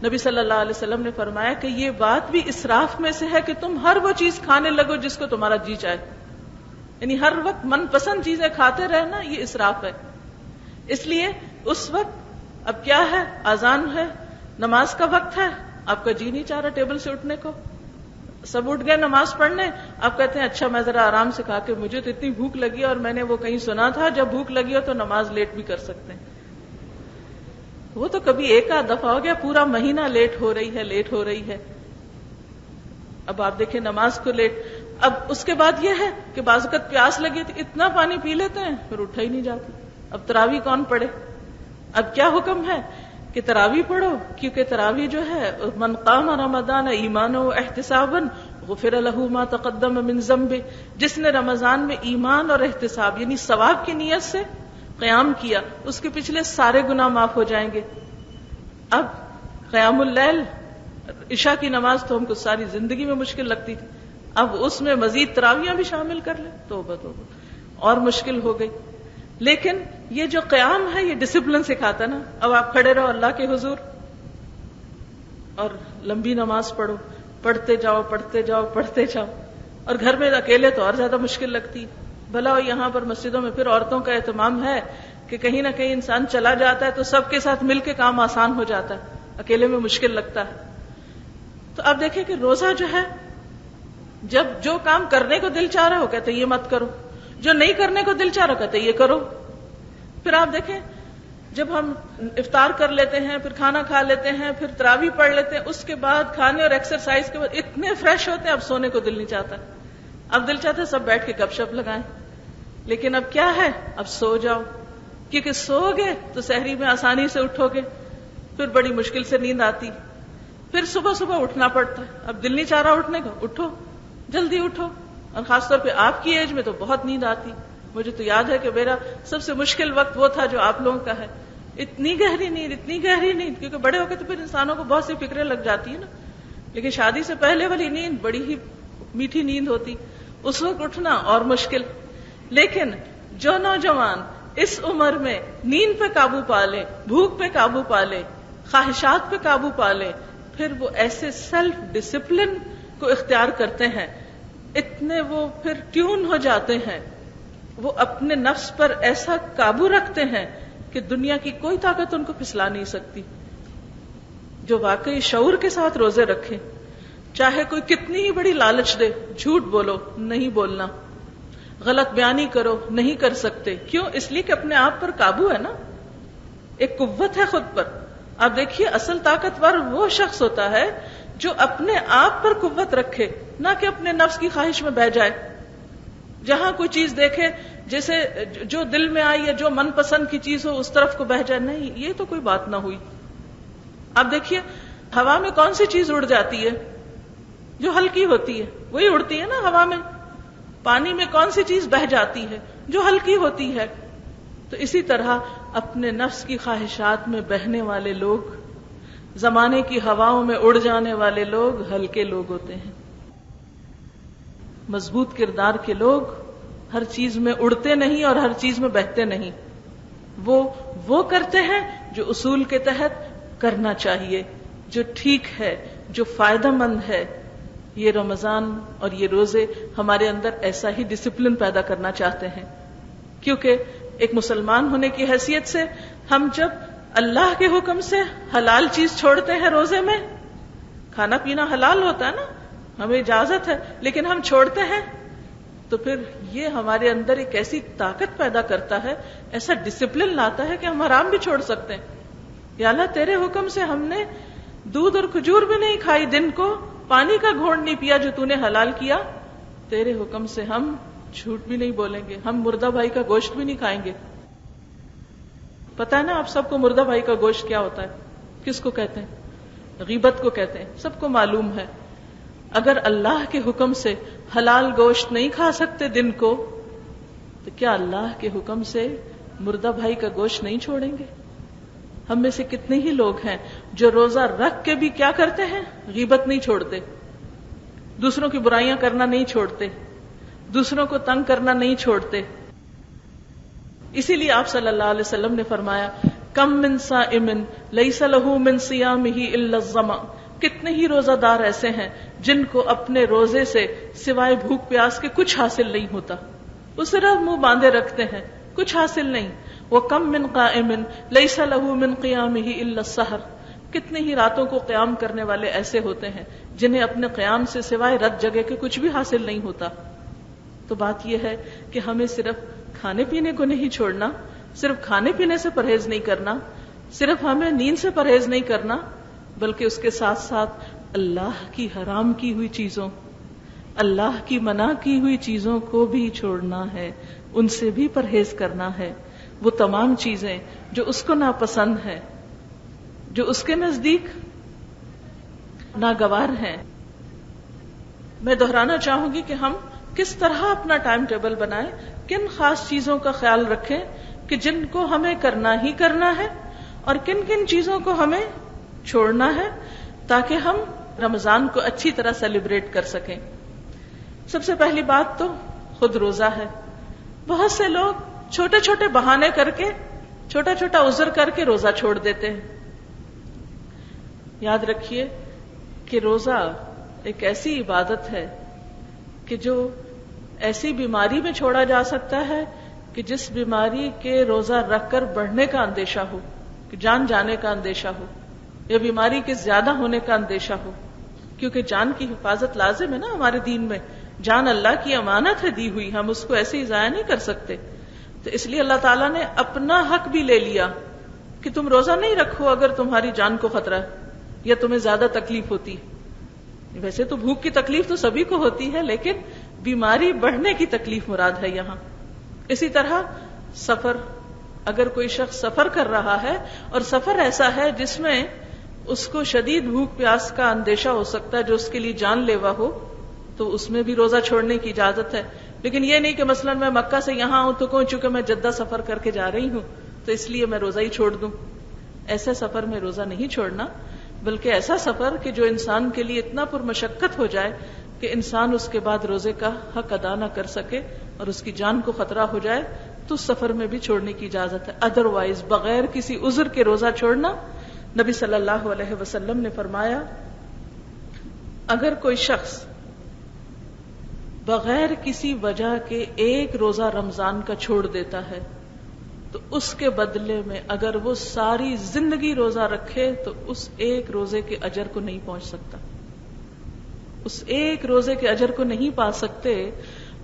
نبی صلی اللہ علیہ وسلم نے فرمایا کہ یہ بات بھی اسراف میں سے ہے کہ تم ہر وہ چیز کھانے لگو جس کو تمہارا جی چاہے. یعنی ہر وقت من پسند چیزیں کھاتے رہنا یہ اسراف ہے. اس لیے اس وقت اب کیا ہے، اذان ہے، نماز کا وقت ہے، آپ کا جی نہیں چاہ رہا ٹیبل سے اٹھنے کو، سب اٹھ گئے نماز پڑھنے، آپ کہتے ہیں اچھا میں ذرا آرام سے کھا کے، مجھے تو اتنی بھوک لگی اور میں نے وہ کہیں سنا تھا جب بھوک لگی ہو تو نماز لیٹ بھی کر سکتے ہیں. وہ تو کبھی ایک آدھ دفعہ ہو گیا، پورا مہینہ لیٹ ہو رہی ہے، لیٹ ہو رہی ہے. اب آپ دیکھیں نماز کو لیٹ. اب اس کے بعد یہ ہے کہ بعض اوقات پیاس لگی تو اتنا پانی پی لیتے ہیں پھر اٹھا ہی نہیں جاتی. اب تراویح کون پڑھے؟ اب کیا حکم ہے کہ تراویح پڑھو، کیونکہ تراویح جو ہے من قام رمضان ایمانا و احتسابا غفر له ما تقدم من ذنبه، جس نے رمضان میں ایمان اور احتساب یعنی ثواب کی نیت سے قیام کیا، اس کے پچھلے سارے گناہ معاف ہو جائیں گے۔ اب قیام اللیل، عشاء کی نماز تو ہم کو ساری زندگی میں مشکل لگتی تھی، اب اس میں مزید تراویحاں بھی شامل کر لیں، توبہ توبہ، اور مشکل ہو گئی۔ لیکن یہ جو قیام ہے یہ ڈسپلن سکھاتا نا۔ اب آپ کھڑے رہو اللہ کے حضور اور لمبی نماز پڑھو، پڑھتے جاؤ پڑھتے جاؤ پڑھتے جاؤ، اور گھر میں اکیلے تو اور زیادہ مشکل لگتی۔ بھلا یہاں پر مسجدوں میں پھر عورتوں کا اہتمام ہے کہ کہیں نہ کہیں انسان چلا جاتا ہے تو سب کے ساتھ مل کے کام آسان ہو جاتا ہے، اکیلے میں مشکل لگتا ہے۔ تو اب دیکھیں کہ روزہ جو ہے، جب جو کام کرنے کو دل چاہ رہا ہو کہتے یہ مت کرو، جو نہیں کرنے کو دل چاہ رہا کہتے یہ کرو۔ پھر آپ دیکھیں جب ہم افطار کر لیتے ہیں، پھر کھانا کھا لیتے ہیں، پھر تراویح پڑھ لیتے ہیں، اس کے بعد کھانے اور ایکسرسائز کے بعد اتنے فریش ہوتے ہیں اب سونے کو دل نہیں چاہتا، اب دل چاہتا ہے سب بیٹھ کے گپ شپ لگائیں۔ لیکن اب کیا ہے، اب سو جاؤ، کیونکہ سو گے تو سحری میں آسانی سے اٹھو گے، پھر بڑی مشکل سے نیند آتی، پھر صبح صبح اٹھنا پڑتا ہے، اب دل نہیں چاہ رہا اٹھنے کو، اٹھو جلدی اٹھو، اور خاص طور پہ آپ کی ایج میں تو بہت نیند آتی۔ مجھے تو یاد ہے کہ میرا سب سے مشکل وقت وہ تھا جو آپ لوگوں کا ہے، اتنی گہری نیند، اتنی گہری نیند، کیونکہ بڑے ہو کے تو پھر انسانوں کو بہت سی فکریں لگ جاتی ہیں نا، لیکن شادی سے پہلے والی نیند بڑی ہی میٹھی نیند ہوتی، اس وقت اٹھنا اور مشکل۔ لیکن جو نوجوان اس عمر میں نیند پہ قابو پا لے، بھوک پہ قابو پا لے، خواہشات پہ قابو پا لے، پھر وہ ایسے سیلف ڈسپلن کو اختیار کرتے ہیں، اتنے وہ پھر ٹیون ہو جاتے ہیں، وہ اپنے نفس پر ایسا قابو رکھتے ہیں کہ دنیا کی کوئی طاقت ان کو پھسلا نہیں سکتی۔ جو واقعی شعور کے ساتھ روزے رکھے، چاہے کوئی کتنی ہی بڑی لالچ دے، جھوٹ بولو نہیں بولنا، غلط بیانی کرو نہیں کر سکتے، کیوں؟ اس لیے کہ اپنے آپ پر قابو ہے نا، ایک قوت ہے خود پر۔ آپ دیکھیے اصل طاقتور وہ شخص ہوتا ہے جو اپنے آپ پر قوت رکھے، نہ کہ اپنے نفس کی خواہش میں بہہ جائے، جہاں کوئی چیز دیکھے جیسے جو دل میں آئی یا جو من پسند کی چیز ہو اس طرف کو بہہ جائے، نہیں، یہ تو کوئی بات نہ ہوئی۔ آپ دیکھیے ہوا میں کون سی چیز اڑ جاتی ہے؟ جو ہلکی ہوتی ہے وہی اڑتی ہے نا ہوا میں۔ پانی میں کون سی چیز بہہ جاتی ہے؟ جو ہلکی ہوتی ہے۔ تو اسی طرح اپنے نفس کی خواہشات میں بہنے والے لوگ، زمانے کی ہواؤں میں اڑ جانے والے لوگ ہلکے لوگ ہوتے ہیں۔ مضبوط کردار کے لوگ ہر چیز میں اڑتے نہیں اور ہر چیز میں بہتے نہیں، وہ کرتے ہیں جو اصول کے تحت کرنا چاہیے، جو ٹھیک ہے، جو فائدہ مند ہے۔ یہ رمضان اور یہ روزے ہمارے اندر ایسا ہی ڈسپلن پیدا کرنا چاہتے ہیں، کیونکہ ایک مسلمان ہونے کی حیثیت سے ہم جب اللہ کے حکم سے حلال چیز چھوڑتے ہیں، روزے میں کھانا پینا حلال ہوتا ہے نا، ہمیں اجازت ہے، لیکن ہم چھوڑتے ہیں، تو پھر یہ ہمارے اندر ایک ایسی طاقت پیدا کرتا ہے، ایسا ڈسپلن لاتا ہے کہ ہم حرام بھی چھوڑ سکتے ہیں۔ یا اللہ تیرے حکم سے ہم نے دودھ اور کھجور بھی نہیں کھائی دن کو، پانی کا گھونٹ نہیں پیا جو تو نے حلال کیا، تیرے حکم سے ہم جھوٹ بھی نہیں بولیں گے، ہم مردہ بھائی کا گوشت بھی نہیں کھائیں گے۔ پتہ ہے نا آپ سب کو مردہ بھائی کا گوشت کیا ہوتا ہے، کس کو کہتے ہیں؟ غیبت کو کہتے ہیں، سب کو معلوم ہے۔ اگر اللہ کے حکم سے حلال گوشت نہیں کھا سکتے دن کو، تو کیا اللہ کے حکم سے مردہ بھائی کا گوشت نہیں چھوڑیں گے؟ ہم میں سے کتنے ہی لوگ ہیں جو روزہ رکھ کے بھی کیا کرتے ہیں؟ غیبت نہیں چھوڑتے، دوسروں کی برائیاں کرنا نہیں چھوڑتے، دوسروں کو تنگ کرنا نہیں چھوڑتے۔ اسی لیے آپ صلی اللہ علیہ وسلم نے فرمایا کم من صائم لیس له من صیامہ الا الظما، کتنے ہی روزہ دار ایسے ہیں جن کو اپنے روزے سے سوائے بھوک پیاس کے کچھ حاصل نہیں ہوتا، وہ صرف منہ باندھے رکھتے ہیں، کچھ حاصل نہیں۔ وَكَم مِّن قَائِمٍ لَيْسَ لَهُ مِن قِيَامِهِ إِلَّا السَّحَرُ، کتنے ہی راتوں کو قیام کرنے والے ایسے ہوتے ہیں جنہیں اپنے قیام سے سوائے رت جگہ کے کچھ بھی حاصل نہیں ہوتا۔ تو بات یہ ہے کہ ہمیں صرف کھانے پینے کو نہیں چھوڑنا، صرف کھانے پینے سے پرہیز نہیں کرنا، صرف ہمیں نیند سے پرہیز نہیں کرنا، بلکہ اس کے ساتھ ساتھ اللہ کی حرام کی ہوئی چیزوں، اللہ کی منع کی ہوئی چیزوں کو بھی چھوڑنا ہے، ان سے بھی پرہیز کرنا ہے۔ وہ تمام چیزیں جو اس کو ناپسند ہیں، جو اس کے نزدیک ناگوار ہیں. میں دہرانا چاہوں گی کہ ہم کس طرح اپنا ٹائم ٹیبل بنائیں, کن خاص چیزوں کا خیال رکھیں کہ جن کو ہمیں کرنا ہی کرنا ہے اور کن کن چیزوں کو ہمیں چھوڑنا ہے, تاکہ ہم رمضان کو اچھی طرح سیلیبریٹ کر سکیں. سب سے پہلی بات تو خود روزہ ہے. بہت سے لوگ چھوٹے چھوٹے بہانے کر کے, چھوٹا چھوٹا عذر کر کے روزہ چھوڑ دیتے ہیں. یاد رکھیے کہ روزہ ایک ایسی عبادت ہے کہ جو ایسی بیماری میں چھوڑا جا سکتا ہے کہ جس بیماری کے روزہ رکھ کر بڑھنے کا اندیشہ ہو, کہ جان جانے کا اندیشہ ہو, یا بیماری کے زیادہ ہونے کا اندیشہ ہو. کیونکہ جان کی حفاظت لازم ہے نا ہمارے دین میں. جان اللہ کی امانت ہے دی ہوئی, ہم اس کو ایسے ہی ضائع نہیں کر سکتے. تو اس لیے اللہ تعالیٰ نے اپنا حق بھی لے لیا کہ تم روزہ نہیں رکھو اگر تمہاری جان کو خطرہ ہے یا تمہیں زیادہ تکلیف ہوتی. ویسے تو بھوک کی تکلیف تو سبھی کو ہوتی ہے, لیکن بیماری بڑھنے کی تکلیف مراد ہے یہاں. اسی طرح سفر, اگر کوئی شخص سفر کر رہا ہے اور سفر ایسا ہے جس میں اس کو شدید بھوک پیاس کا اندیشہ ہو سکتا ہے جو اس کے لیے جان لیوا ہو, تو اس میں بھی روزہ چھوڑنے کی اجازت ہے. لیکن یہ نہیں کہ مثلا میں مکہ سے یہاں ہوں تو کہوں چونکہ میں جدہ سفر کر کے جا رہی ہوں تو اس لیے میں روزہ ہی چھوڑ دوں. ایسے سفر میں روزہ نہیں چھوڑنا, بلکہ ایسا سفر کہ جو انسان کے لیے اتنا پرمشقت ہو جائے کہ انسان اس کے بعد روزے کا حق ادا نہ کر سکے اور اس کی جان کو خطرہ ہو جائے, تو اس سفر میں بھی چھوڑنے کی اجازت ہے. ادروائز بغیر کسی عذر کے روزہ چھوڑنا, نبی صلی اللہ علیہ وسلم نے فرمایا اگر کوئی شخص بغیر کسی وجہ کے ایک روزہ رمضان کا چھوڑ دیتا ہے تو اس کے بدلے میں اگر وہ ساری زندگی روزہ رکھے تو اس ایک روزے کے اجر کو نہیں پہنچ سکتا. اس ایک روزے کے اجر کو نہیں پا سکتے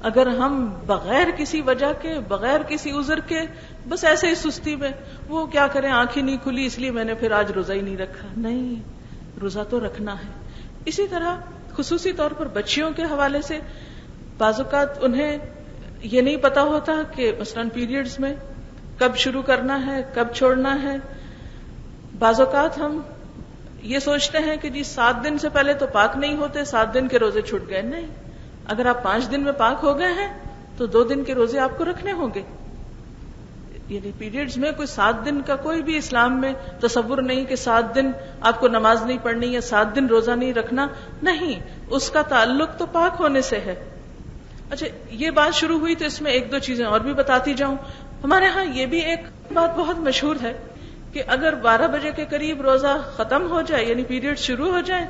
اگر ہم بغیر کسی وجہ کے, بغیر کسی عذر کے, بس ایسے ہی سستی میں وہ کیا کریں, آنکھیں نہیں کھلی اس لیے میں نے پھر آج روزہ ہی نہیں رکھا. نہیں, روزہ تو رکھنا ہے. اسی طرح خصوصی طور پر بچیوں کے حوالے سے بعض اوقات انہیں یہ نہیں پتا ہوتا کہ مثلاً پیریڈز میں کب شروع کرنا ہے, کب چھوڑنا ہے. بعض اوقات ہم یہ سوچتے ہیں کہ جی 7 دن سے پہلے تو پاک نہیں ہوتے, 7 دن کے روزے چھوٹ گئے. نہیں, اگر آپ 5 دن میں پاک ہو گئے ہیں تو 2 دن کے روزے آپ کو رکھنے ہوں گے. یعنی پیریڈز میں کوئی 7 دن کا کوئی بھی اسلام میں تصور نہیں کہ 7 دن آپ کو نماز نہیں پڑھنی یا 7 دن روزہ نہیں رکھنا. نہیں, اس کا تعلق تو پاک ہونے سے ہے. اچھا, یہ بات شروع ہوئی تو اس میں 1-2 چیزیں اور بھی بتاتی جاؤں. ہمارے ہاں یہ بھی ایک بات بہت مشہور ہے کہ اگر 12 بجے کے قریب روزہ ختم ہو جائے یعنی پیریڈ شروع ہو جائے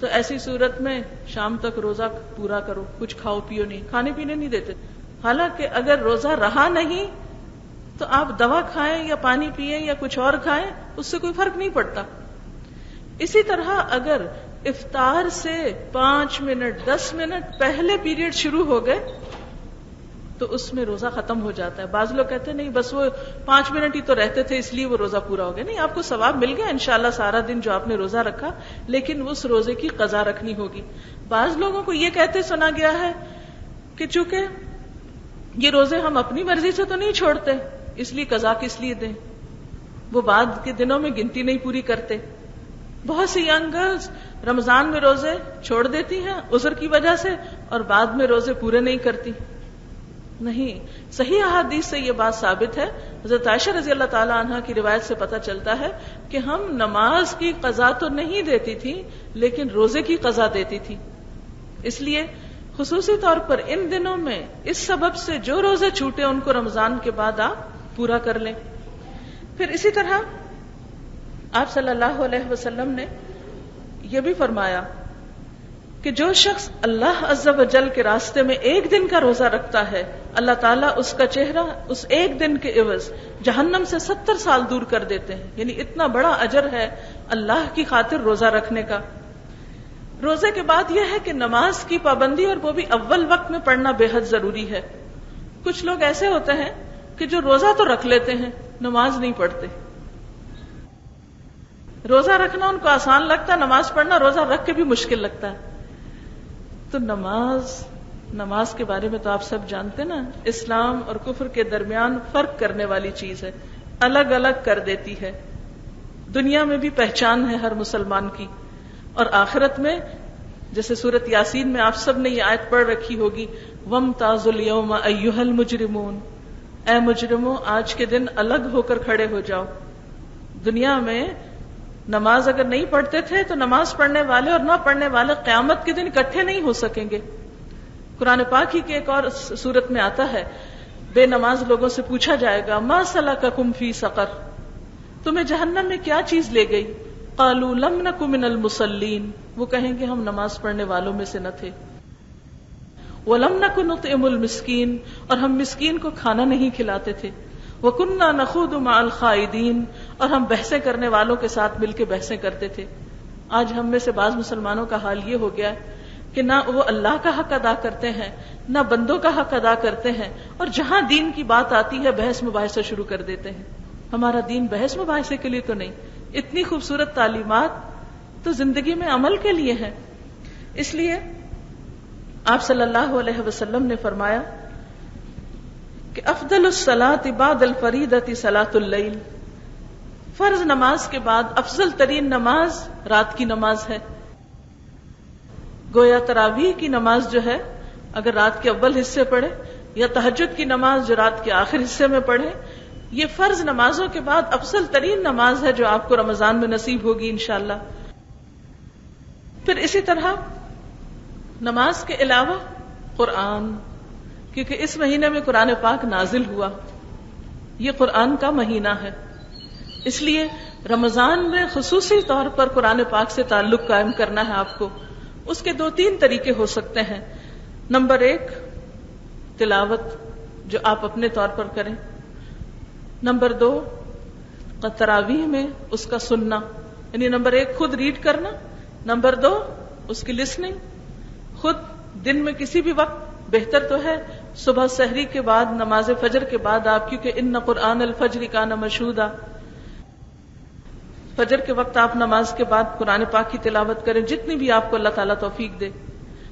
تو ایسی صورت میں شام تک روزہ پورا کرو, کچھ کھاؤ پیو نہیں, کھانے پینے نہیں دیتے. حالانکہ اگر روزہ رہا نہیں تو آپ دوا کھائیں یا پانی پیئیں یا کچھ اور کھائیں, اس سے کوئی فرق نہیں پڑتا. اسی طرح اگر افطار سے 5 منٹ 10 منٹ پہلے پیریڈ شروع ہو گئے تو اس میں روزہ ختم ہو جاتا ہے. بعض لوگ کہتے ہیں نہیں بس وہ 5 منٹ ہی تو رہتے تھے اس لیے وہ روزہ پورا ہو گیا. نہیں, آپ کو ثواب مل گیا انشاءاللہ سارا دن جو آپ نے روزہ رکھا, لیکن اس روزے کی قضا رکھنی ہوگی. بعض لوگوں کو یہ کہتے سنا گیا ہے کہ چونکہ یہ روزے ہم اپنی مرضی سے تو نہیں چھوڑتے اس لیے قضا کس لیے دیں, وہ بعد کے دنوں میں گنتی نہیں پوری کرتے. بہت سی ینگ گرلز رمضان میں روزے چھوڑ دیتی ہیں عذر کی وجہ سے اور بعد میں روزے پورے نہیں کرتی. نہیں, صحیح احادیث سے یہ بات ثابت ہے. حضرت عائشہ رضی اللہ تعالی عنہا کی روایت سے پتہ چلتا ہے کہ ہم نماز کی قضا تو نہیں دیتی تھی لیکن روزے کی قضا دیتی تھی. اس لیے خصوصی طور پر ان دنوں میں اس سبب سے جو روزے چھوٹے ان کو رمضان کے بعد آپ پورا کر لیں. پھر اسی طرح آپ صلی اللہ علیہ وسلم نے یہ بھی فرمایا کہ جو شخص اللہ عز و جل کے راستے میں 1 دن کا روزہ رکھتا ہے اللہ تعالیٰ اس کا چہرہ اس 1 دن کے عوض جہنم سے 70 سال دور کر دیتے ہیں. یعنی اتنا بڑا اجر ہے اللہ کی خاطر روزہ رکھنے کا. روزے کے بعد یہ ہے کہ نماز کی پابندی, اور وہ بھی اول وقت میں پڑھنا بے حد ضروری ہے. کچھ لوگ ایسے ہوتے ہیں کہ جو روزہ تو رکھ لیتے ہیں نماز نہیں پڑھتے. روزہ رکھنا ان کو آسان لگتا ہے, نماز پڑھنا روزہ رکھ کے بھی مشکل لگتا ہے. تو نماز کے بارے میں تو آپ سب جانتے نا, اسلام اور کفر کے درمیان فرق کرنے والی چیز ہے, الگ الگ کر دیتی ہے. دنیا میں بھی پہچان ہے ہر مسلمان کی، اور آخرت میں جیسے سورۃ یاسین میں آپ سب نے یہ آیت پڑھ رکھی ہوگی، وَامْتَازُوا الْيَوْمَ أَيُّهَا الْمُجْرِمُونَ، اے مجرموں آج کے دن الگ ہو کر کھڑے ہو جاؤ۔ دنیا میں نماز اگر نہیں پڑھتے تھے تو نماز پڑھنے والے اور نہ پڑھنے والے قیامت کے دن اکٹھے نہیں ہو سکیں گے۔ قرآن پاک ہی کے ایک اور سورت میں آتا ہے، بے نماز لوگوں سے پوچھا جائے گا، ما سلککم فی سقر، تمہیں جہنم میں کیا چیز لے گئی؟ قالوا لم نک من المصلین، وہ کہیں گے ہم نماز پڑھنے والوں میں سے نہ تھے۔ وَلَمْ نَكُ نُطْعِمُ الْمِسْكِينَ، اور ہم مسکین کو کھانا نہیں کھلاتے تھے۔ وَكُنَّا نَخُوضُ مَعَ الْخَائِضِينَ، اور ہم بحثیں کرنے والوں کے ساتھ مل کے بحثیں کرتے تھے۔ آج ہم میں سے بعض مسلمانوں کا حال یہ ہو گیا کہ نہ وہ اللہ کا حق ادا کرتے ہیں، نہ بندوں کا حق ادا کرتے ہیں، اور جہاں دین کی بات آتی ہے بحث مباحثہ شروع کر دیتے ہیں۔ ہمارا دین بحث مباحثے کے لیے تو نہیں، اتنی خوبصورت تعلیمات تو زندگی میں عمل کے لیے ہیں۔ اس لیے آپ صلی اللہ علیہ وسلم نے فرمایا کہ افضل الصلاۃ بعد الفریضۃ صلاۃ اللیل، فرض نماز کے بعد افضل ترین نماز رات کی نماز ہے۔ گویا تراویح کی نماز جو ہے اگر رات کے اول حصے پڑھے، یا تہجد کی نماز جو رات کے آخر حصے میں پڑھے، یہ فرض نمازوں کے بعد افضل ترین نماز ہے جو آپ کو رمضان میں نصیب ہوگی انشاءاللہ۔ پھر اسی طرح نماز کے علاوہ قرآن، کیونکہ اس مہینے میں قرآن پاک نازل ہوا، یہ قرآن کا مہینہ ہے، اس لیے رمضان میں خصوصی طور پر قرآن پاک سے تعلق قائم کرنا ہے آپ کو۔ اس کے 2-3 طریقے ہو سکتے ہیں۔ نمبر 1 تلاوت جو آپ اپنے طور پر کریں۔ نمبر 2 تراویح میں اس کا سننا، یعنی نمبر 1 خود ریڈ کرنا، نمبر 2 اس کی لسننگ، خود دن میں کسی بھی وقت بہتر تو ہے صبح سحری کے بعد، نماز فجر کے بعد آپ، کیونکہ ان قرآن الفجر کان مشہودا، فجر کے وقت آپ نماز کے بعد قرآن پاک کی تلاوت کریں جتنی بھی آپ کو اللہ تعالیٰ توفیق دے،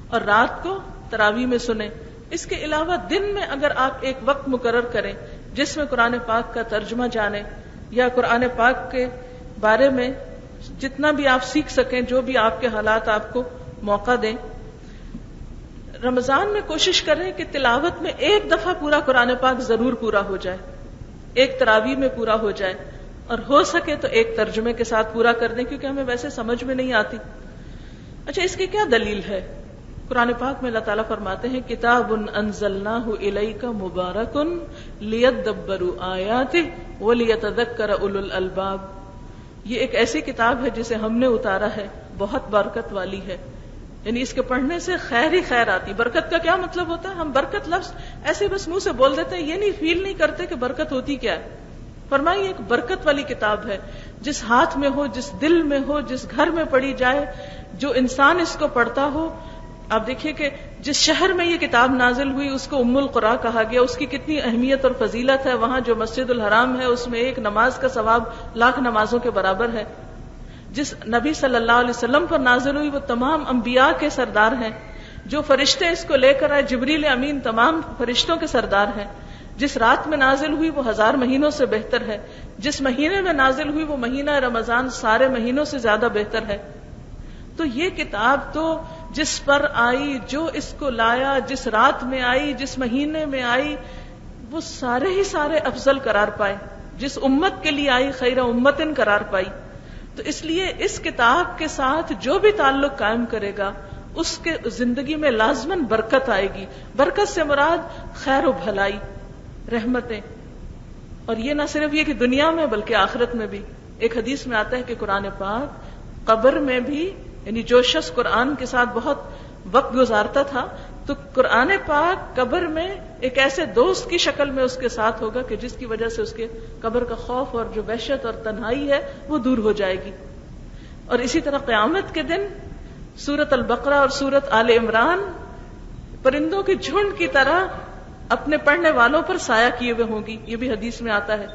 اور رات کو تراویح میں سنیں۔ اس کے علاوہ دن میں اگر آپ ایک وقت مقرر کریں جس میں قرآن پاک کا ترجمہ جانیں، یا قرآن پاک کے بارے میں جتنا بھی آپ سیکھ سکیں، جو بھی آپ کے حالات آپ کو موقع دیں۔ رمضان میں کوشش کریں کہ تلاوت میں ایک دفعہ پورا قرآن پاک ضرور پورا ہو جائے، ایک تراویح میں پورا ہو جائے، اور ہو سکے تو ایک ترجمے کے ساتھ پورا کر دیں، کیونکہ ہمیں ویسے سمجھ میں نہیں آتی۔ اچھا، اس کی کیا دلیل ہے؟ قرآن پاک میں اللہ تعالیٰ فرماتے ہیں کتاب انزلناہ الیک مبارک لیدبروا آیاتہ ولیتذکر اولو الالباب، یہ ایک ایسی کتاب ہے جسے ہم نے اتارا ہے، بہت برکت والی ہے، یعنی اس کے پڑھنے سے خیر ہی خیر آتی۔ برکت کا کیا مطلب ہوتا ہے؟ ہم برکت لفظ ایسے بس منہ سے بول دیتے ہیں، یہ نہیں فیل نہیں کرتے کہ برکت ہوتی کیا ہے۔ فرمائیے ایک برکت والی کتاب ہے، جس ہاتھ میں ہو، جس دل میں ہو، جس گھر میں پڑھی جائے، جو انسان اس کو پڑھتا ہو۔ آپ دیکھیے کہ جس شہر میں یہ کتاب نازل ہوئی اس کو ام القرا کہا گیا، اس کی کتنی اہمیت اور فضیلت ہے۔ وہاں جو مسجد الحرام ہے اس میں ایک نماز کا ثواب 1,00,000 نمازوں کے برابر ہے۔ جس نبی صلی اللہ علیہ وسلم پر نازل ہوئی وہ تمام انبیاء کے سردار ہیں، جو فرشتے اس کو لے کر آئے جبریل امین تمام فرشتوں کے سردار ہیں۔ جس رات میں نازل ہوئی وہ 1000 مہینوں سے بہتر ہے، جس مہینے میں نازل ہوئی وہ مہینہ رمضان سارے مہینوں سے زیادہ بہتر ہے۔ تو یہ کتاب تو جس پر آئی، جو اس کو لایا، جس رات میں آئی، جس مہینے میں آئی، وہ سارے ہی سارے افضل قرار پائے۔ جس امت کے لیے آئی خیر امتن قرار پائی۔ تو اس لیے اس کتاب کے ساتھ جو بھی تعلق قائم کرے گا اس کے زندگی میں لازماً برکت آئے گی۔ برکت سے مراد خیر و بھلائی، رحمتیں، اور یہ نہ صرف یہ کہ دنیا میں بلکہ آخرت میں بھی۔ ایک حدیث میں آتا ہے کہ قرآن پاک قبر میں بھی، یعنی جو شخص قرآن کے ساتھ بہت وقت گزارتا تھا تو قرآن پاک قبر میں ایک ایسے دوست کی شکل میں اس کے ساتھ ہوگا کہ جس کی وجہ سے اس کے قبر کا خوف اور جو وحشت اور تنہائی ہے وہ دور ہو جائے گی۔ اور اسی طرح قیامت کے دن سورۃ البقرہ اور سورۃ آل عمران پرندوں کے جھنڈ کی طرح اپنے پڑھنے والوں پر سایہ کیے ہوئے ہوں گی، یہ بھی حدیث میں آتا ہے۔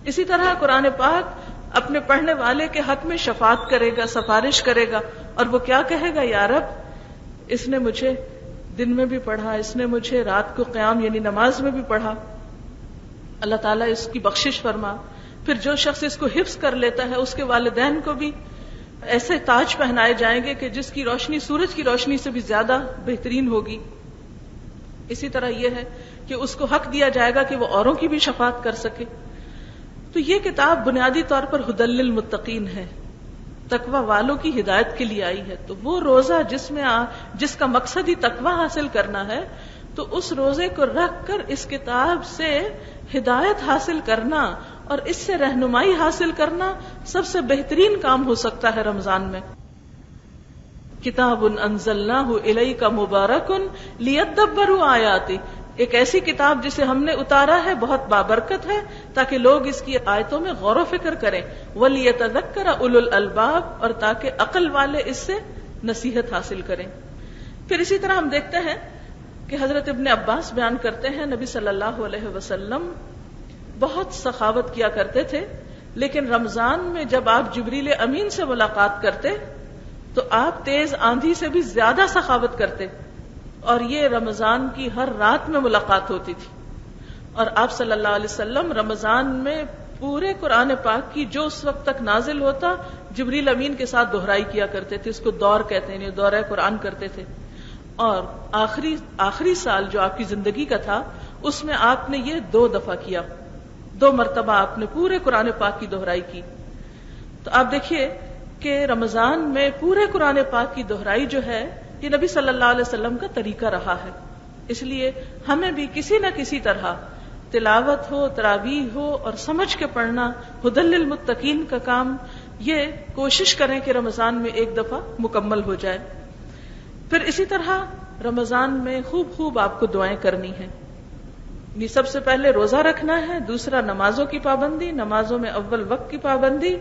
اسی طرح قرآن پاک اپنے پڑھنے والے کے حق میں شفاعت کرے گا، سفارش کرے گا، اور وہ کیا کہے گا؟ یا رب، اس نے مجھے دن میں بھی پڑھا، اس نے مجھے رات کو قیام یعنی نماز میں بھی پڑھا، اللہ تعالیٰ اس کی بخشش فرما۔ پھر جو شخص اس کو حفظ کر لیتا ہے اس کے والدین کو بھی ایسے تاج پہنائے جائیں گے کہ جس کی روشنی سورج کی روشنی سے بھی زیادہ بہترین ہوگی. اسی طرح یہ ہے کہ اس کو حق دیا جائے گا کہ وہ اوروں کی بھی شفاعت کر سکے. تو یہ کتاب بنیادی طور پر ہدی للمتقین ہے، تقوی والوں کی ہدایت کے لیے آئی ہے. تو وہ روزہ جس کا مقصد ہی تقوی حاصل کرنا ہے، تو اس روزے کو رکھ کر اس کتاب سے ہدایت حاصل کرنا اور اس سے رہنمائی حاصل کرنا سب سے بہترین کام ہو سکتا ہے رمضان میں. کتاب انزلناہ الیک مبارک لیدبروا آیاتہ، ایک ایسی کتاب جسے ہم نے اتارا ہے، بہت بابرکت ہے، تاکہ لوگ اس کی آیتوں میں غور و فکر کریں. ولیتذکر اولو الالباب، اور تاکہ عقل والے اس سے نصیحت حاصل کریں. پھر اسی طرح ہم دیکھتے ہیں کہ حضرت ابن عباس بیان کرتے ہیں نبی صلی اللہ علیہ وسلم بہت سخاوت کیا کرتے تھے، لیکن رمضان میں جب آپ جبریل امین سے ملاقات کرتے تو آپ تیز آندھی سے بھی زیادہ سخاوت کرتے، اور یہ رمضان کی ہر رات میں ملاقات ہوتی تھی. اور آپ صلی اللہ علیہ وسلم رمضان میں پورے قرآن پاک کی جو اس وقت تک نازل ہوتا جبریل امین کے ساتھ دہرائی کیا کرتے تھے. اس کو دور کہتے ہیں، دورہ قرآن کرتے تھے. اور آخری سال جو آپ کی زندگی کا تھا اس میں آپ نے یہ 2 دفعہ کیا، 2 مرتبہ آپ نے پورے قرآن پاک کی دہرائی کی. تو آپ دیکھیے کہ رمضان میں پورے قرآن پاک کی دہرائی جو ہے یہ نبی صلی اللہ علیہ وسلم کا طریقہ رہا ہے. اس لیے ہمیں بھی کسی نہ کسی طرح تلاوت ہو، تراویح ہو اور سمجھ کے پڑھنا، ہدی للمتقین کا کام، یہ کوشش کریں کہ رمضان میں 1 دفعہ مکمل ہو جائے. پھر اسی طرح رمضان میں خوب آپ کو دعائیں کرنی ہیں. سب سے پہلے روزہ رکھنا ہے، دوسرا نمازوں کی پابندی، نمازوں میں اول وقت کی پابندی،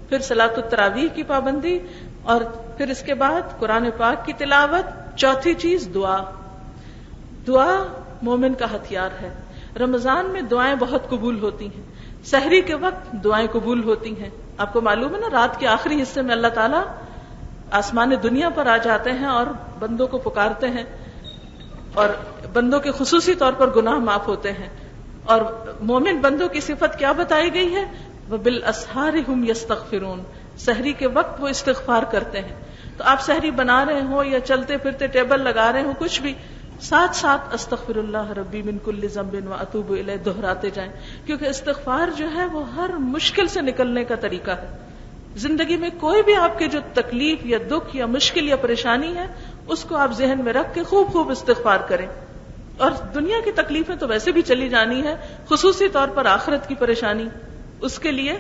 پھر صلاۃ التراویح کی پابندی، اور پھر اس کے بعد قرآن پاک کی تلاوت. چوتھی چیز دعا مومن کا ہتھیار ہے. رمضان میں دعائیں بہت قبول ہوتی ہیں. سحری کے وقت دعائیں قبول ہوتی ہیں. آپ کو معلوم ہے نا، رات کے آخری حصے میں اللہ تعالیٰ آسمان دنیا پر آ جاتے ہیں اور بندوں کو پکارتے ہیں، اور بندوں کے خصوصی طور پر گناہ معاف ہوتے ہیں. اور مومن بندوں کی صفت کیا بتائی گئی ہے؟ وَبِالْأَسْحَارِ هُمْ يَسْتَغْفِرُونَ، سحری کے وقت وہ استغفار کرتے ہیں. تو آپ سحری بنا رہے ہوں یا چلتے پھرتے ٹیبل لگا رہے ہوں، کچھ بھی، ساتھ استغفر اللہ ربی من کل ذنب واتوب الیہ دہراتے جائیں، کیونکہ استغفار جو ہے وہ ہر مشکل سے نکلنے کا طریقہ ہے. زندگی میں کوئی بھی آپ کے جو تکلیف یا دکھ یا مشکل یا پریشانی ہے، اس کو آپ ذہن میں رکھ کے خوب استغفار کریں. اور دنیا کی تکلیفیں تو ویسے بھی چلی جانی ہے، خصوصی طور پر آخرت کی پریشانی، اس کے لیے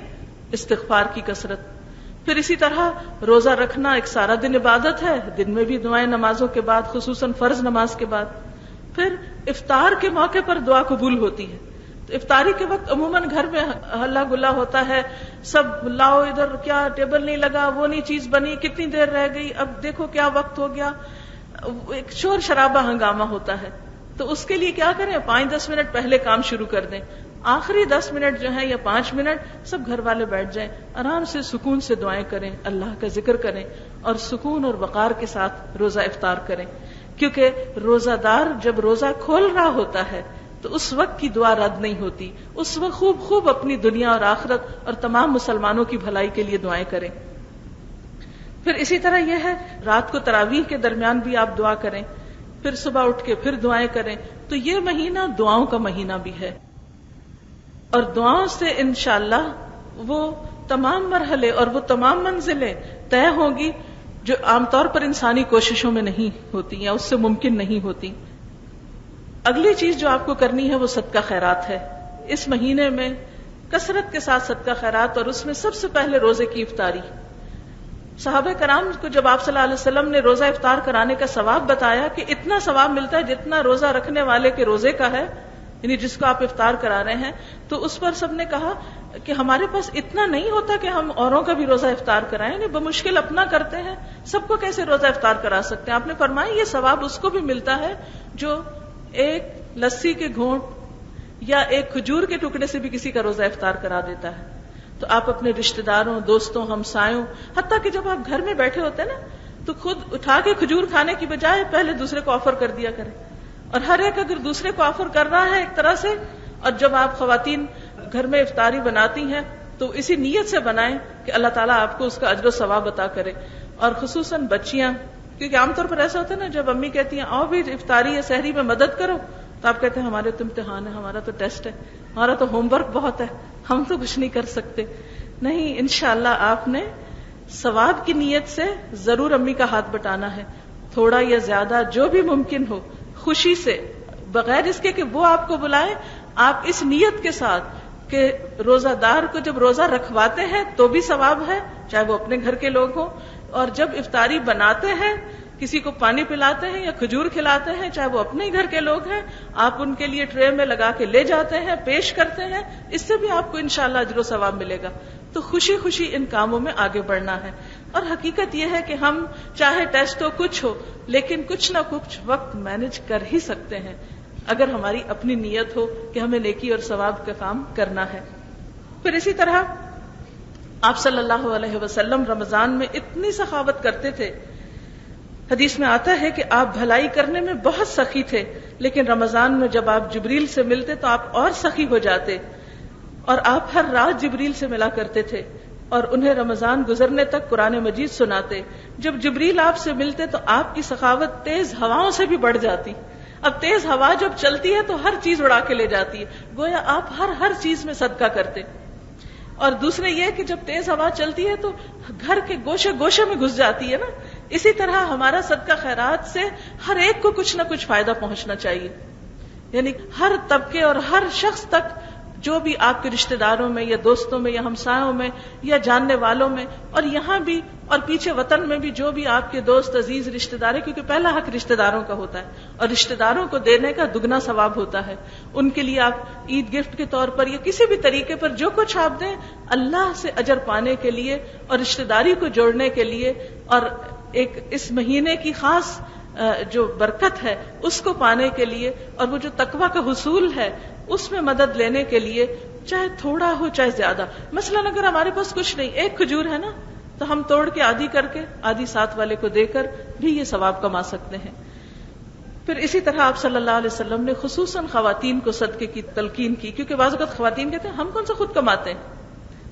استغفار کی کثرت. پھر اسی طرح روزہ رکھنا ایک سارا دن عبادت ہے، دن میں بھی دعائیں نمازوں کے بعد، خصوصاً فرض نماز کے بعد. پھر افطار کے موقع پر دعا قبول ہوتی ہے. تو افطاری کے وقت عموماً گھر میں ہلا گلا ہوتا ہے، سب لاؤ ادھر، کیا ٹیبل نہیں لگا، وہ نہیں چیز بنی، کتنی دیر رہ گئی، اب دیکھو کیا وقت ہو گیا، ایک شور شرابہ ہنگامہ ہوتا ہے. تو اس کے لیے کیا کریں؟ 5-10 منٹ پہلے کام شروع کر دیں. آخری 10 منٹ جو ہے یا 5 منٹ سب گھر والے بیٹھ جائیں، آرام سے سکون سے دعائیں کریں، اللہ کا ذکر کریں، اور سکون اور وقار کے ساتھ روزہ افطار کریں. کیونکہ روزہ دار جب روزہ کھول رہا ہوتا ہے تو اس وقت کی دعا رد نہیں ہوتی. اس وقت خوب اپنی دنیا اور آخرت اور تمام مسلمانوں کی بھلائی کے لیے دعائیں کریں. پھر اسی طرح یہ ہے رات کو تراویح کے درمیان بھی آپ دعا کریں، پھر صبح اٹھ کے پھر دعائیں کریں. تو یہ مہینہ دعاؤں کا مہینہ بھی ہے، اور دعاؤں سے انشاءاللہ وہ تمام مرحلے اور وہ تمام منزلیں طے ہوں گی جو عام طور پر انسانی کوششوں میں نہیں ہوتی یا اس سے ممکن نہیں ہوتی. اگلی چیز جو آپ کو کرنی ہے وہ صدقہ خیرات ہے. اس مہینے میں کثرت کے ساتھ صدقہ خیرات، اور اس میں سب سے پہلے روزے کی افطاری. صحابہ کرام کو جب آپ صلی اللہ علیہ وسلم نے روزہ افطار کرانے کا ثواب بتایا کہ اتنا ثواب ملتا ہے جتنا روزہ رکھنے والے کے روزے کا ہے، یعنی جس کو آپ افطار کرا رہے ہیں، تو اس پر سب نے کہا کہ ہمارے پاس اتنا نہیں ہوتا کہ ہم اوروں کا بھی روزہ افطار کرائیں، یعنی بمشکل اپنا کرتے ہیں، سب کو کیسے روزہ افطار کرا سکتے ہیں. آپ نے فرمایا یہ ثواب اس کو بھی ملتا ہے جو ایک لسی کے گھونٹ یا ایک کھجور کے ٹکڑے سے بھی کسی کا روزہ افطار کرا دیتا ہے. تو آپ اپنے رشتہ داروں، دوستوں، ہمسایوں، حتیٰ کہ جب آپ گھر میں بیٹھے ہوتے ہیں نا تو خود اٹھا کے کھجور کھانے کی بجائے پہلے دوسرے کو آفر کر دیا کریں. اور ہر ایک اگر دوسرے کو آفر کر رہا ہے ایک طرح سے، اور جب آپ خواتین گھر میں افطاری بناتی ہیں تو اسی نیت سے بنائیں کہ اللہ تعالیٰ آپ کو اس کا اجر و ثواب عطا کرے. اور خصوصاً بچیاں، کیونکہ عام طور پر ایسا ہوتا ہے نا، جب امی کہتی ہیں آؤ بھی افطاری یا سحری میں مدد کرو، تو آپ کہتے ہیں ہمارے تو امتحان ہے، ہمارا تو ٹیسٹ ہے، ہمارا تو ہوم ورک بہت ہے، ہم تو کچھ نہیں کر سکتے. نہیں، انشاءاللہ آپ نے ثواب کی نیت سے ضرور امی کا ہاتھ بٹانا ہے، تھوڑا یا زیادہ جو بھی ممکن ہو، خوشی سے، بغیر اس کے کہ وہ آپ کو بلائیں. آپ اس نیت کے ساتھ کہ روزہ دار کو جب روزہ رکھواتے ہیں تو بھی ثواب ہے، چاہے وہ اپنے گھر کے لوگ ہوں، اور جب افطاری بناتے ہیں، کسی کو پانی پلاتے ہیں یا کھجور کھلاتے ہیں، چاہے وہ اپنے گھر کے لوگ ہیں، آپ ان کے لیے ٹرے میں لگا کے لے جاتے ہیں، پیش کرتے ہیں، اس سے بھی آپ کو انشاءاللہ اجر و ثواب ملے گا. تو خوشی خوشی ان کاموں میں آگے بڑھنا ہے. اور حقیقت یہ ہے کہ ہم چاہے ٹیسٹ ہو، کچھ ہو، لیکن کچھ نہ کچھ وقت مینج کر ہی سکتے ہیں اگر ہماری اپنی نیت ہو کہ ہمیں نیکی اور ثواب کا کام کرنا ہے. پھر اسی طرح آپ صلی اللہ علیہ وسلم رمضان میں اتنی سخاوت کرتے تھے. حدیث میں آتا ہے کہ آپ بھلائی کرنے میں بہت سخی تھے، لیکن رمضان میں جب آپ جبریل سے ملتے تو آپ اور سخی ہو جاتے، اور آپ ہر رات جبریل سے ملا کرتے تھے اور انہیں رمضان گزرنے تک قرآن مجید سناتے. جب جبریل آپ سے ملتے تو آپ کی سخاوت تیز ہواؤں سے بھی بڑھ جاتی. اب تیز ہوا جب چلتی ہے تو ہر چیز اڑا کے لے جاتی ہے، گویا آپ ہر چیز میں صدقہ کرتے. اور دوسرے یہ کہ جب تیز ہوا چلتی ہے تو گھر کے گوشے گوشے میں گھس جاتی ہے نا. اسی طرح ہمارا صدقہ خیرات سے ہر ایک کو کچھ نہ کچھ فائدہ پہنچنا چاہیے، یعنی ہر طبقے اور ہر شخص تک، جو بھی آپ کے رشتہ داروں میں یا دوستوں میں یا ہمسایوں میں یا جاننے والوں میں، اور یہاں بھی اور پیچھے وطن میں بھی جو بھی آپ کے دوست عزیز رشتہ دار ہیں، کیونکہ پہلا حق رشتہ داروں کا ہوتا ہے اور رشتہ داروں کو دینے کا دگنا ثواب ہوتا ہے. ان کے لیے آپ عید گفٹ کے طور پر یا کسی بھی طریقے پر جو کچھ آپ دیں، اللہ سے اجر پانے کے لیے اور رشتہ داری کو جوڑنے کے لیے، اور ایک اس مہینے کی خاص جو برکت ہے اس کو پانے کے لیے، اور وہ جو تقویٰ کا حصول ہے اس میں مدد لینے کے لیے، چاہے تھوڑا ہو چاہے زیادہ. مثلا اگر ہمارے پاس کچھ نہیں، ایک کھجور ہے نا، تو ہم توڑ کے آدھی کر کے آدھی ساتھ والے کو دے کر بھی یہ ثواب کما سکتے ہیں. پھر اسی طرح آپ صلی اللہ علیہ وسلم نے خصوصاً خواتین کو صدقے کی تلقین کی، کیونکہ بعض اوقات خواتین کہتے ہیں ہم کون سا خود کماتے ہیں،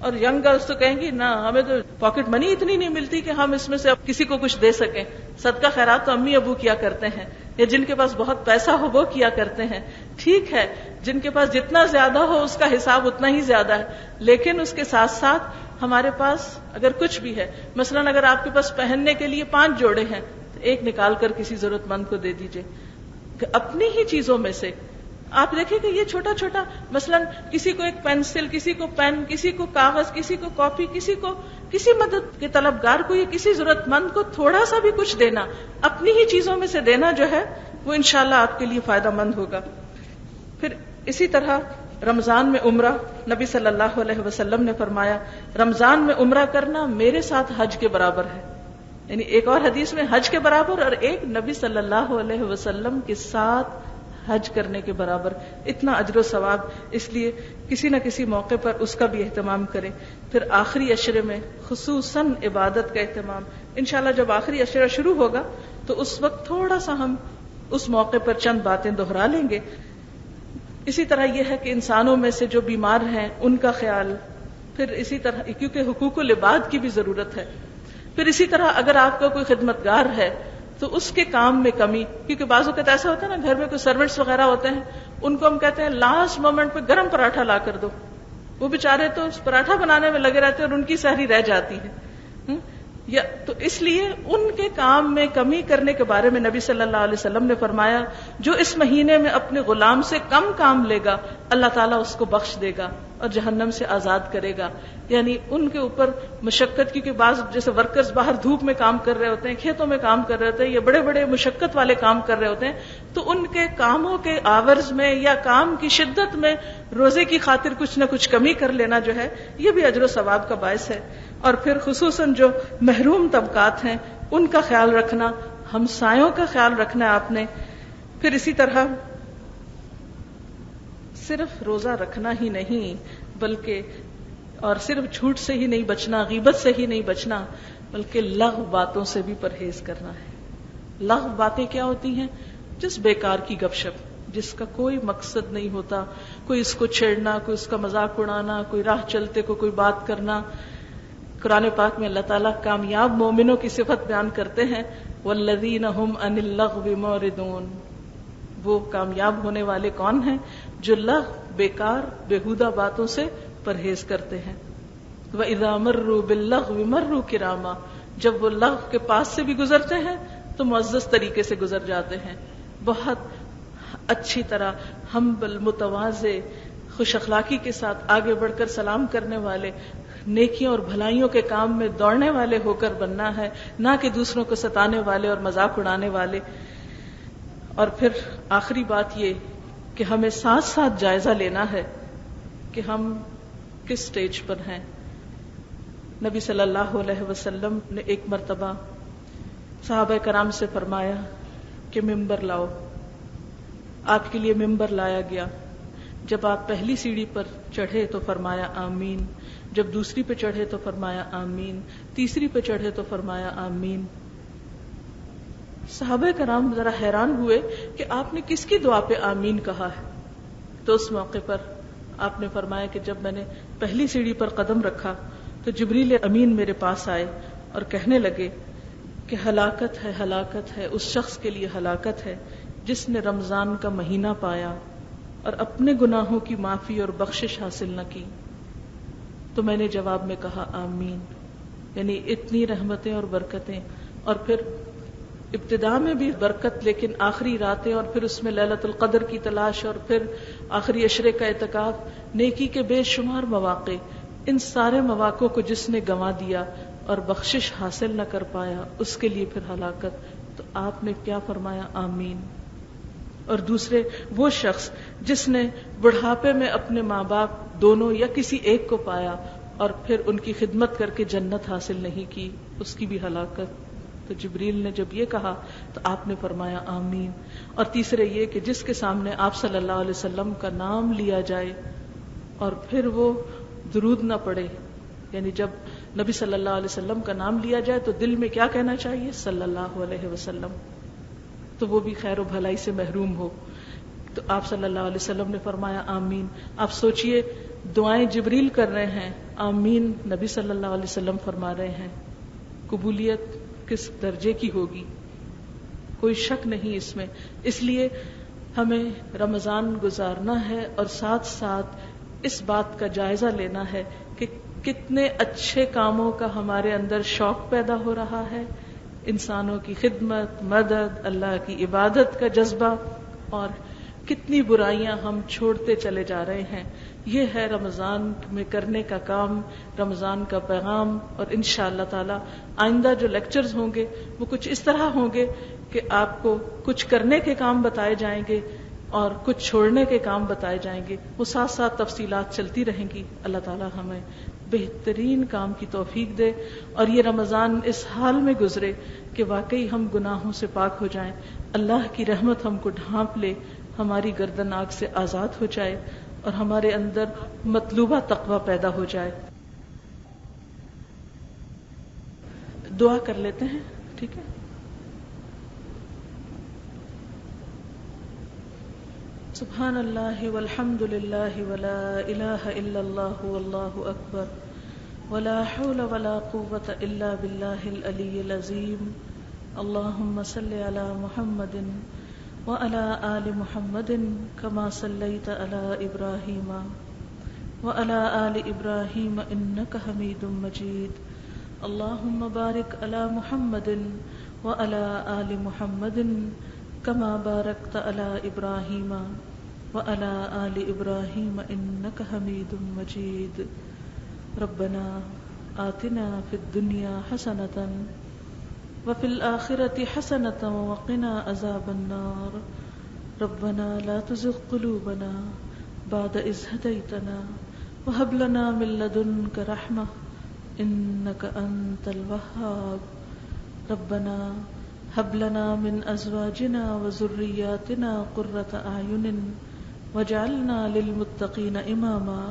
اور ینگ گرلس تو کہیں گی نہ، ہمیں تو پاکٹ منی اتنی نہیں ملتی کہ ہم اس میں سے اب کسی کو کچھ دے سکیں. صدقہ خیرات تو امی ابو کیا کرتے ہیں، یا جن کے پاس بہت پیسہ ہو وہ کیا کرتے ہیں. ٹھیک ہے، جن کے پاس جتنا زیادہ ہو اس کا حساب اتنا ہی زیادہ ہے، لیکن اس کے ساتھ ساتھ ہمارے پاس اگر کچھ بھی ہے، مثلا اگر آپ کے پاس پہننے کے لیے 5 جوڑے ہیں تو ایک نکال کر کسی ضرورت مند کو دے دیجئے. اپنی ہی چیزوں میں سے آپ دیکھیں کہ یہ چھوٹا چھوٹا، مثلا کسی کو ایک پینسل، کسی کو پین، کسی کو کاغذ، کسی کو کاپی، کسی کو کسی مدد کے طلبگار کو یا کسی ضرورت مند کو تھوڑا سا بھی کچھ دینا، اپنی ہی چیزوں میں سے دینا جو ہے وہ انشاءاللہ آپ کے لیے فائدہ مند ہوگا. پھر اسی طرح رمضان میں عمرہ، نبی صلی اللہ علیہ وسلم نے فرمایا رمضان میں عمرہ کرنا میرے ساتھ حج کے برابر ہے. یعنی ایک اور حدیث میں حج کے برابر، اور ایک نبی صلی اللہ علیہ وسلم کے ساتھ حج کرنے کے برابر. اتنا اجر و ثواب، اس لیے کسی نہ کسی موقع پر اس کا بھی اہتمام کریں. پھر آخری عشرے میں خصوصاً عبادت کا اہتمام. انشاءاللہ جب آخری عشرہ شروع ہوگا تو اس وقت تھوڑا سا ہم اس موقع پر چند باتیں دہرا لیں گے. اسی طرح یہ ہے کہ انسانوں میں سے جو بیمار ہیں ان کا خیال، پھر اسی طرح کیونکہ حقوق العباد کی بھی ضرورت ہے. پھر اسی طرح اگر آپ کا کوئی خدمتگار ہے تو اس کے کام میں کمی، کیونکہ بعض اوقات ایسا ہوتا ہے نا، گھر میں کوئی سرونٹس وغیرہ ہوتے ہیں، ان کو ہم کہتے ہیں لاسٹ مومنٹ پہ گرم پراٹھا لا کر دو، وہ بیچارے تو اس پراٹھا بنانے میں لگے رہتے ہیں اور ان کی سحری رہ جاتی ہے. یا تو اس لیے ان کے کام میں کمی کرنے کے بارے میں نبی صلی اللہ علیہ وسلم نے فرمایا جو اس مہینے میں اپنے غلام سے کم کام لے گا اللہ تعالیٰ اس کو بخش دے گا اور جہنم سے آزاد کرے گا. یعنی ان کے اوپر مشقت، کیونکہ بعض جیسے ورکرز باہر دھوپ میں کام کر رہے ہوتے ہیں، کھیتوں میں کام کر رہے ہوتے ہیں، یا بڑے بڑے مشقت والے کام کر رہے ہوتے ہیں، تو ان کے کاموں کے آورز میں یا کام کی شدت میں روزے کی خاطر کچھ نہ کچھ کمی کر لینا جو ہے یہ بھی اجر و ثواب کا باعث ہے. اور پھر خصوصاً جو محروم طبقات ہیں ان کا خیال رکھنا، ہمسایوں کا خیال رکھنا ہے آپ نے. پھر اسی طرح صرف روزہ رکھنا ہی نہیں، بلکہ اور صرف جھوٹ سے ہی نہیں بچنا، غیبت سے ہی نہیں بچنا، بلکہ لغو باتوں سے بھی پرہیز کرنا ہے. لغو باتیں کیا ہوتی ہیں؟ جس بیکار کی گپ شپ، جس کا کوئی مقصد نہیں ہوتا، کوئی اس کو چھیڑنا، کوئی اس کا مذاق اڑانا، کوئی راہ چلتے کو کوئی بات کرنا. قرآن پاک میں اللہ تعالیٰ کامیاب مومنوں کی صفت بیان کرتے ہیں، والذین هم عن اللغو معرضون. وہ کامیاب ہونے والے کون ہیں؟ جو لغو، بیکار، بیہودہ باتوں سے پرہیز کرتے ہیں. وَإِذَا مَرُّوا بِاللَّغْوِ مَرُّوا كِرَامًا. جب وہ لغو کے پاس سے بھی گزرتے ہیں تو معزز طریقے سے گزر جاتے ہیں، بہت اچھی طرح ہمبل، متواضع، خوش اخلاقی کے ساتھ آگے بڑھ کر سلام کرنے والے، نیکیوں اور بھلائیوں کے کام میں دوڑنے والے ہو کر بننا ہے، نہ کہ دوسروں کو ستانے والے اور مذاق اڑانے والے. اور پھر آخری بات یہ کہ ہمیں ساتھ ساتھ جائزہ لینا ہے کہ ہم کس سٹیج پر ہیں. نبی صلی اللہ علیہ وسلم نے ایک مرتبہ صحابہ کرام سے فرمایا کہ ممبر لاؤ. آپ کے لیے ممبر لایا گیا. جب آپ پہلی سیڑھی پر چڑھے تو فرمایا آمین، جب دوسری پہ چڑھے تو فرمایا آمین، تیسری پہ چڑھے تو فرمایا آمین. صحابہ کرام ذرا حیران ہوئے کہ آپ نے کس کی دعا پہ آمین کہا ہے. تو اس موقع پر آپ نے فرمایا کہ جب میں نے پہلی سیڑھی پر قدم رکھا تو جبریل امین میرے پاس آئے اور کہنے لگے کہ ہلاکت ہے، ہلاکت ہے، اس شخص کے لیے ہلاکت ہے جس نے رمضان کا مہینہ پایا اور اپنے گناہوں کی معافی اور بخشش حاصل نہ کی. تو میں نے جواب میں کہا آمین. یعنی اتنی رحمتیں اور برکتیں، اور پھر ابتدا میں بھی برکت، لیکن آخری راتیں، اور پھر اس میں لیلۃ القدر کی تلاش، اور پھر آخری عشرے کا اعتکاف، نیکی کے بے شمار مواقع. ان سارے مواقع کو جس نے گنوا دیا اور بخشش حاصل نہ کر پایا، اس کے لیے پھر ہلاکت. تو آپ نے کیا فرمایا؟ آمین. اور دوسرے وہ شخص جس نے بڑھاپے میں اپنے ماں باپ دونوں یا کسی ایک کو پایا اور پھر ان کی خدمت کر کے جنت حاصل نہیں کی، اس کی بھی ہلاکت. تو جبریل نے جب یہ کہا تو آپ نے فرمایا آمین. اور تیسرے یہ کہ جس کے سامنے آپ صلی اللہ علیہ وسلم کا نام لیا جائے اور پھر وہ درود نہ پڑے. یعنی جب نبی صلی اللہ علیہ وسلم کا نام لیا جائے تو دل میں کیا کہنا چاہیے؟ صلی اللہ علیہ وسلم. تو وہ بھی خیر و بھلائی سے محروم ہو. تو آپ صلی اللہ علیہ وسلم نے فرمایا آمین. آپ سوچئے دعائیں جبریل کر رہے ہیں، آمین نبی صلی اللہ علیہ وسلم فرما رہے ہیں. قبولیت کس درجے کی ہوگی، کوئی شک نہیں اس میں. اس لیے ہمیں رمضان گزارنا ہے اور ساتھ ساتھ اس بات کا جائزہ لینا ہے کہ کتنے اچھے کاموں کا ہمارے اندر شوق پیدا ہو رہا ہے، انسانوں کی خدمت، مدد، اللہ کی عبادت کا جذبہ، اور کتنی برائیاں ہم چھوڑتے چلے جا رہے ہیں. یہ ہے رمضان میں کرنے کا کام، رمضان کا پیغام. اور انشاءاللہ تعالی آئندہ جو لیکچرز ہوں گے وہ کچھ اس طرح ہوں گے کہ آپ کو کچھ کرنے کے کام بتائے جائیں گے اور کچھ چھوڑنے کے کام بتائے جائیں گے. وہ ساتھ ساتھ تفصیلات چلتی رہیں گی. اللہ تعالی ہمیں بہترین کام کی توفیق دے اور یہ رمضان اس حال میں گزرے کہ واقعی ہم گناہوں سے پاک ہو جائیں، اللہ کی رحمت ہم کو ڈھانپ لے، ہماری گردن آگ سے آزاد ہو جائے اور ہمارے اندر مطلوبہ تقوی پیدا ہو جائے. دعا کر لیتے ہیں، ٹھیک ہے؟ سبحان اللہ والحمد للہ ولا الہ الا اللہ واللہ اکبر ولا حول ولا قوة الا باللہ العلی العظیم. اللہم صل علی محمد وعلى آل محمد كما صليت على إبراهيم وعلى آل إبراهيم إنك حميد مجيد. اللهم بارك على محمد وعلى آل محمد كما باركت على إبراهيم وعلى آل إبراهيم إنك حميد مجيد. ربنا آتنا في الدنيا حسنة وفي الآخرة حسنة وقنا عذاب النار. ربنا لا تزغ قلوبنا بعد إذ هديتنا وهب لنا من لدنك رحمة إنك أنت الوهاب. ربنا هب لنا من أزواجنا وذرياتنا قرة أعين واجعلنا للمتقين إماما.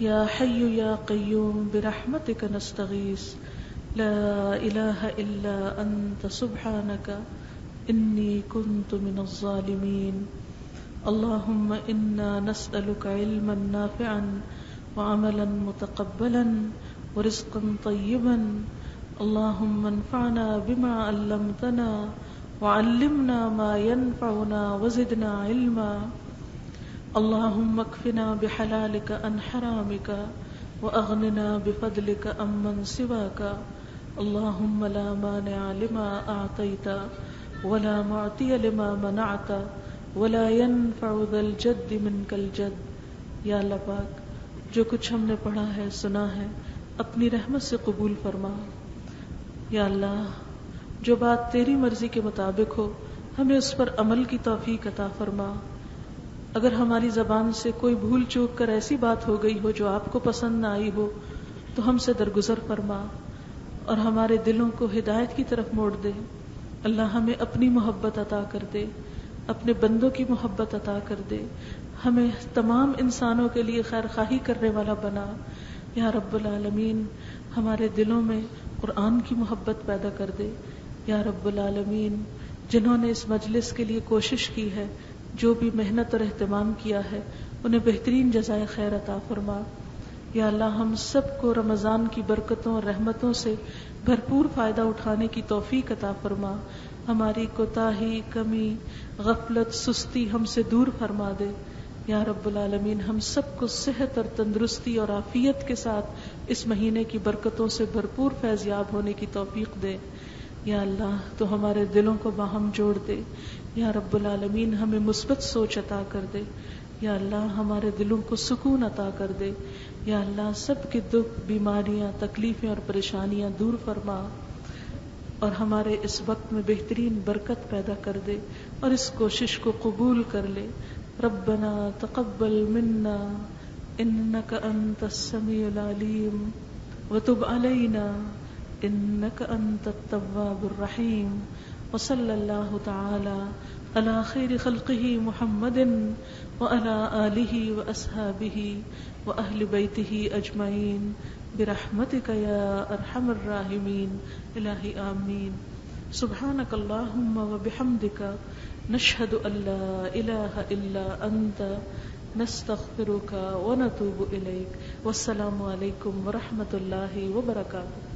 يا حي يا قيوم برحمتك نستغيث لا إله إلا أنت سبحانك إني كنت من الظالمين. اللهم إنا نسألك علما نافعا وعملا متقبلا ورزقا طيبا. اللهم انفعنا بما علمتنا وعلمنا ما ينفعنا وزدنا علما. اللهم اكفنا بحلالك عن حرامك وأغننا بفضلك عمن سواك. اللهم لا مانع لما أعطيت ولا معطي لما منعت ولا ينفع ذا الجد منك الجد. یا اللہ پاک، جو کچھ ہم نے پڑھا ہے سنا ہے اپنی رحمت سے قبول فرما. یا اللہ، جو بات تیری مرضی کے مطابق ہو ہمیں اس پر عمل کی توفیق عطا فرما. اگر ہماری زبان سے کوئی بھول چوک کر ایسی بات ہو گئی ہو جو آپ کو پسند نہ آئی ہو تو ہم سے درگزر فرما اور ہمارے دلوں کو ہدایت کی طرف موڑ دے. اللہ ہمیں اپنی محبت عطا کر دے، اپنے بندوں کی محبت عطا کر دے، ہمیں تمام انسانوں کے لیے خیر خواہی کرنے والا بنا. یا رب العالمین، ہمارے دلوں میں قرآن کی محبت پیدا کر دے. یا رب العالمین، جنہوں نے اس مجلس کے لیے کوشش کی ہے، جو بھی محنت اور اہتمام کیا ہے، انہیں بہترین جزائے خیر عطا فرما. یا اللہ، ہم سب کو رمضان کی برکتوں اور رحمتوں سے بھرپور فائدہ اٹھانے کی توفیق عطا فرما. ہماری کوتاہی، کمی، غفلت، سستی ہم سے دور فرما دے. یا رب العالمین، ہم سب کو صحت اور تندرستی اور عافیت کے ساتھ اس مہینے کی برکتوں سے بھرپور فیض یاب ہونے کی توفیق دے. یا اللہ، تو ہمارے دلوں کو باہم جوڑ دے. یا رب العالمین، ہمیں مثبت سوچ عطا کر دے. یا اللہ، ہمارے دلوں کو سکون عطا کر دے. یا اللہ، سب کے دکھ، بیماریاں، تکلیفیں اور پریشانیاں دور فرما اور ہمارے اس وقت میں بہترین برکت پیدا کر دے اور اس کوشش کو قبول کر لے. ربنا تقبل منا انك انت السميع العليم وتب علينا انك انت التواب الرحيم. وصلى الله تعالى على خير خلقه محمد وعلى آله وأصحابه وأهل بيته أجمعين برحمتك يا أرحم الراحمين. إلهي آمين. سبحانك اللهم وبحمدك نشهد أن لا إله إلا أنت نستغفرك ونتوب إليك. والسلام عليكم ورحمة الله وبركاته.